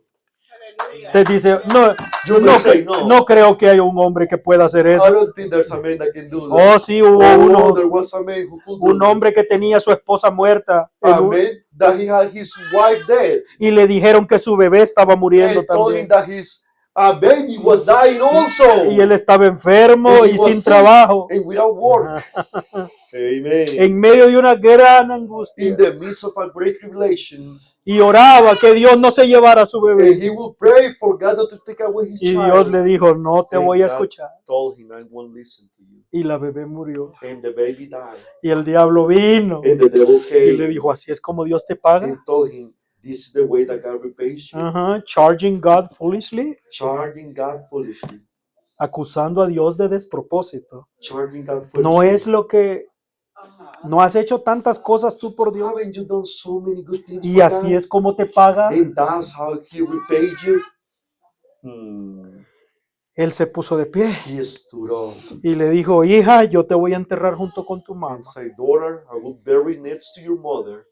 Usted dice, no, You no, may say no. no creo que haya un hombre que pueda hacer I eso. don't think there's a man that can do Oh, that. sí, hubo Oh, uno, there was a man who could un do that. hombre que tenía a su esposa muerta A man that he had his wife dead y le dijeron que su bebé estaba muriendo and told him también. that his baby was dying also. Y él estaba enfermo And he y was sin sick trabajo, and without work. Amen. en medio de una gran In angustia. the midst of a great tribulation. Y oraba que Dios no se llevara a su And bebé. he will pray for God not to take away his Y Dios child. le dijo, no te And voy a God escuchar. told him, I won't listen to you. Y la bebé murió. And the baby died. Y el diablo vino And the devil y le came dijo, así es como Dios te paga. and told him, this is the way that God repays you. Ajá, charging God foolishly, Charging God foolishly. acusando a Dios de despropósito. Charging God No foolishly. es lo que, no has hecho tantas cosas tú por Dios. Haven't you done so many good things Y for así God? es como te paga. And that's how he repaid you. Él se puso de pie He stood up y le dijo, hija, yo te voy a enterrar junto con tu mamá. and said, daughter, I will bury next to your mother.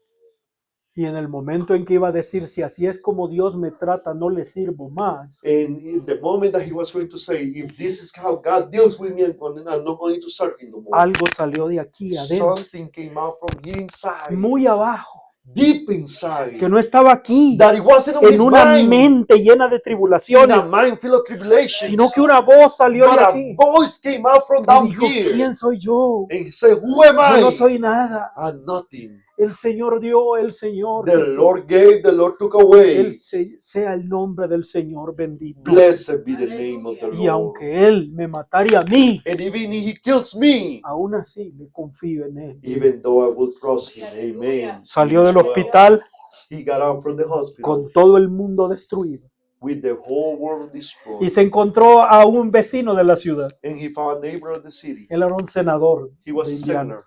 Y en el momento en que iba a decir, si así es como Dios me trata, no le sirvo más. And in the moment that he was going to say, if this is how God deals with me, I'm not going to serve him no more. Algo salió de aquí adentro, Something came out from here inside, muy abajo, deep inside, que no estaba aquí, that it wasn't on en his una mind, mente llena de in a tribulaciones, mind full of tribulations, sino que una voz salió but de a aquí voice came out from y down dijo, here, ¿quién soy yo? and he said, who am Yo I? no soy nada. I'm nothing. El Señor dio, el Señor The quitó. Lord gave, the Lord took away. Sea el nombre del Señor bendito. Blessed be the name of the Y Lord. aunque Él me matara a mí, And even if he kills me, aún así le confío en Él. even though I will trust him, amen. Salió He del is well. hospital He got out from the hospital con todo el mundo destruido with the whole world y destroyed. se encontró a un vecino de la ciudad. And he found a neighbor of the city. Él era un senador He was de a Indiana senator.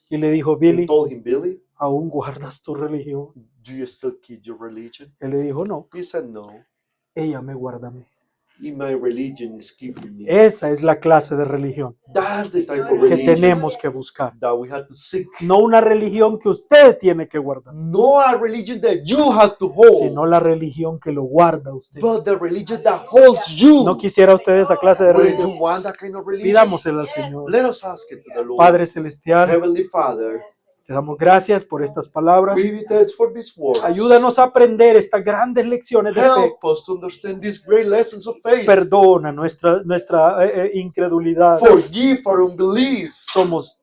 y le dijo, And Billy, told him, Billy, ¿aún guardas tu religión? do you still keep your religion? Él le dijo, no, He said, no. ella me guarda a mí. My religion is keeping me. Esa es la clase de religión That's the type of que religion tenemos que buscar. that we have to seek. No una religión que usted tiene que guardar, No a religion that you have to hold, sino la religión que lo guarda usted. but the religion that holds you. ¿No quisiera usted esa clase de Wouldn't you religión? want that kind of religion? Pidámosela al Señor. Let us ask it to the Lord. Padre Celestial, Heavenly Father, te damos gracias por estas palabras. we give you thanks for these words. Ayúdanos a aprender estas grandes lecciones de fe. Help us to understand these great lessons of faith. Perdona nuestra incredulidad. Forgive our unbelief. Somos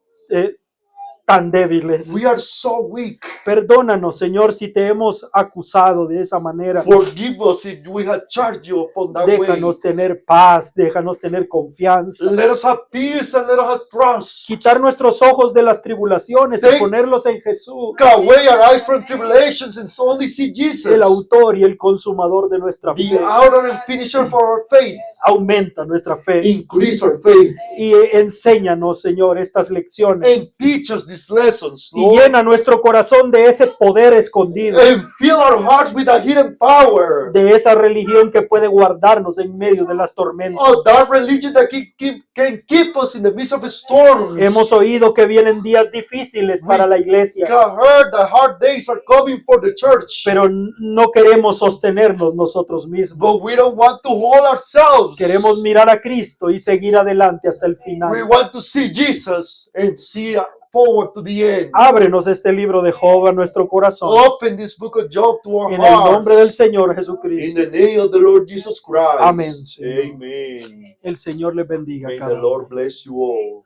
tan débiles. We are so weak. Perdónanos, Señor, si te hemos acusado de esa manera. Forgive us if we have charged you upon that Déjanos tener paz, déjanos tener confianza. way. Let us have peace and let us have trust. Quitar nuestros ojos de las tribulaciones y Take- ponerlos en Jesús, Take away our eyes from tribulations and only see Jesus, el autor y el consumador de nuestra the fe. author and finisher for our faith. Aumenta nuestra fe Increase our faith y enséñanos, Señor, estas lecciones. and teach us these lessons, Y Lord. llena nuestro corazón de ese poder escondido, And fill our hearts with a hidden power de esa religión que puede guardarnos en medio de las tormentas. of that religion that can keep us in the midst of storms. Hemos oído que vienen días difíciles para la iglesia, have heard that hard days are coming for the church, pero no queremos sostenernos nosotros mismos. but we don't want to hold ourselves. Queremos mirar a Cristo y seguir adelante hasta el We final. want to see Jesus and see forward to the end. Ábrenos este libro de Job a nuestro corazón. Open this book of Job to our En el nombre del hearts. Señor In Jesucristo. the name of the Lord Jesus Christ. Amén, Señor. Amen. El Señor les bendiga a May cada the uno. Lord bless you all.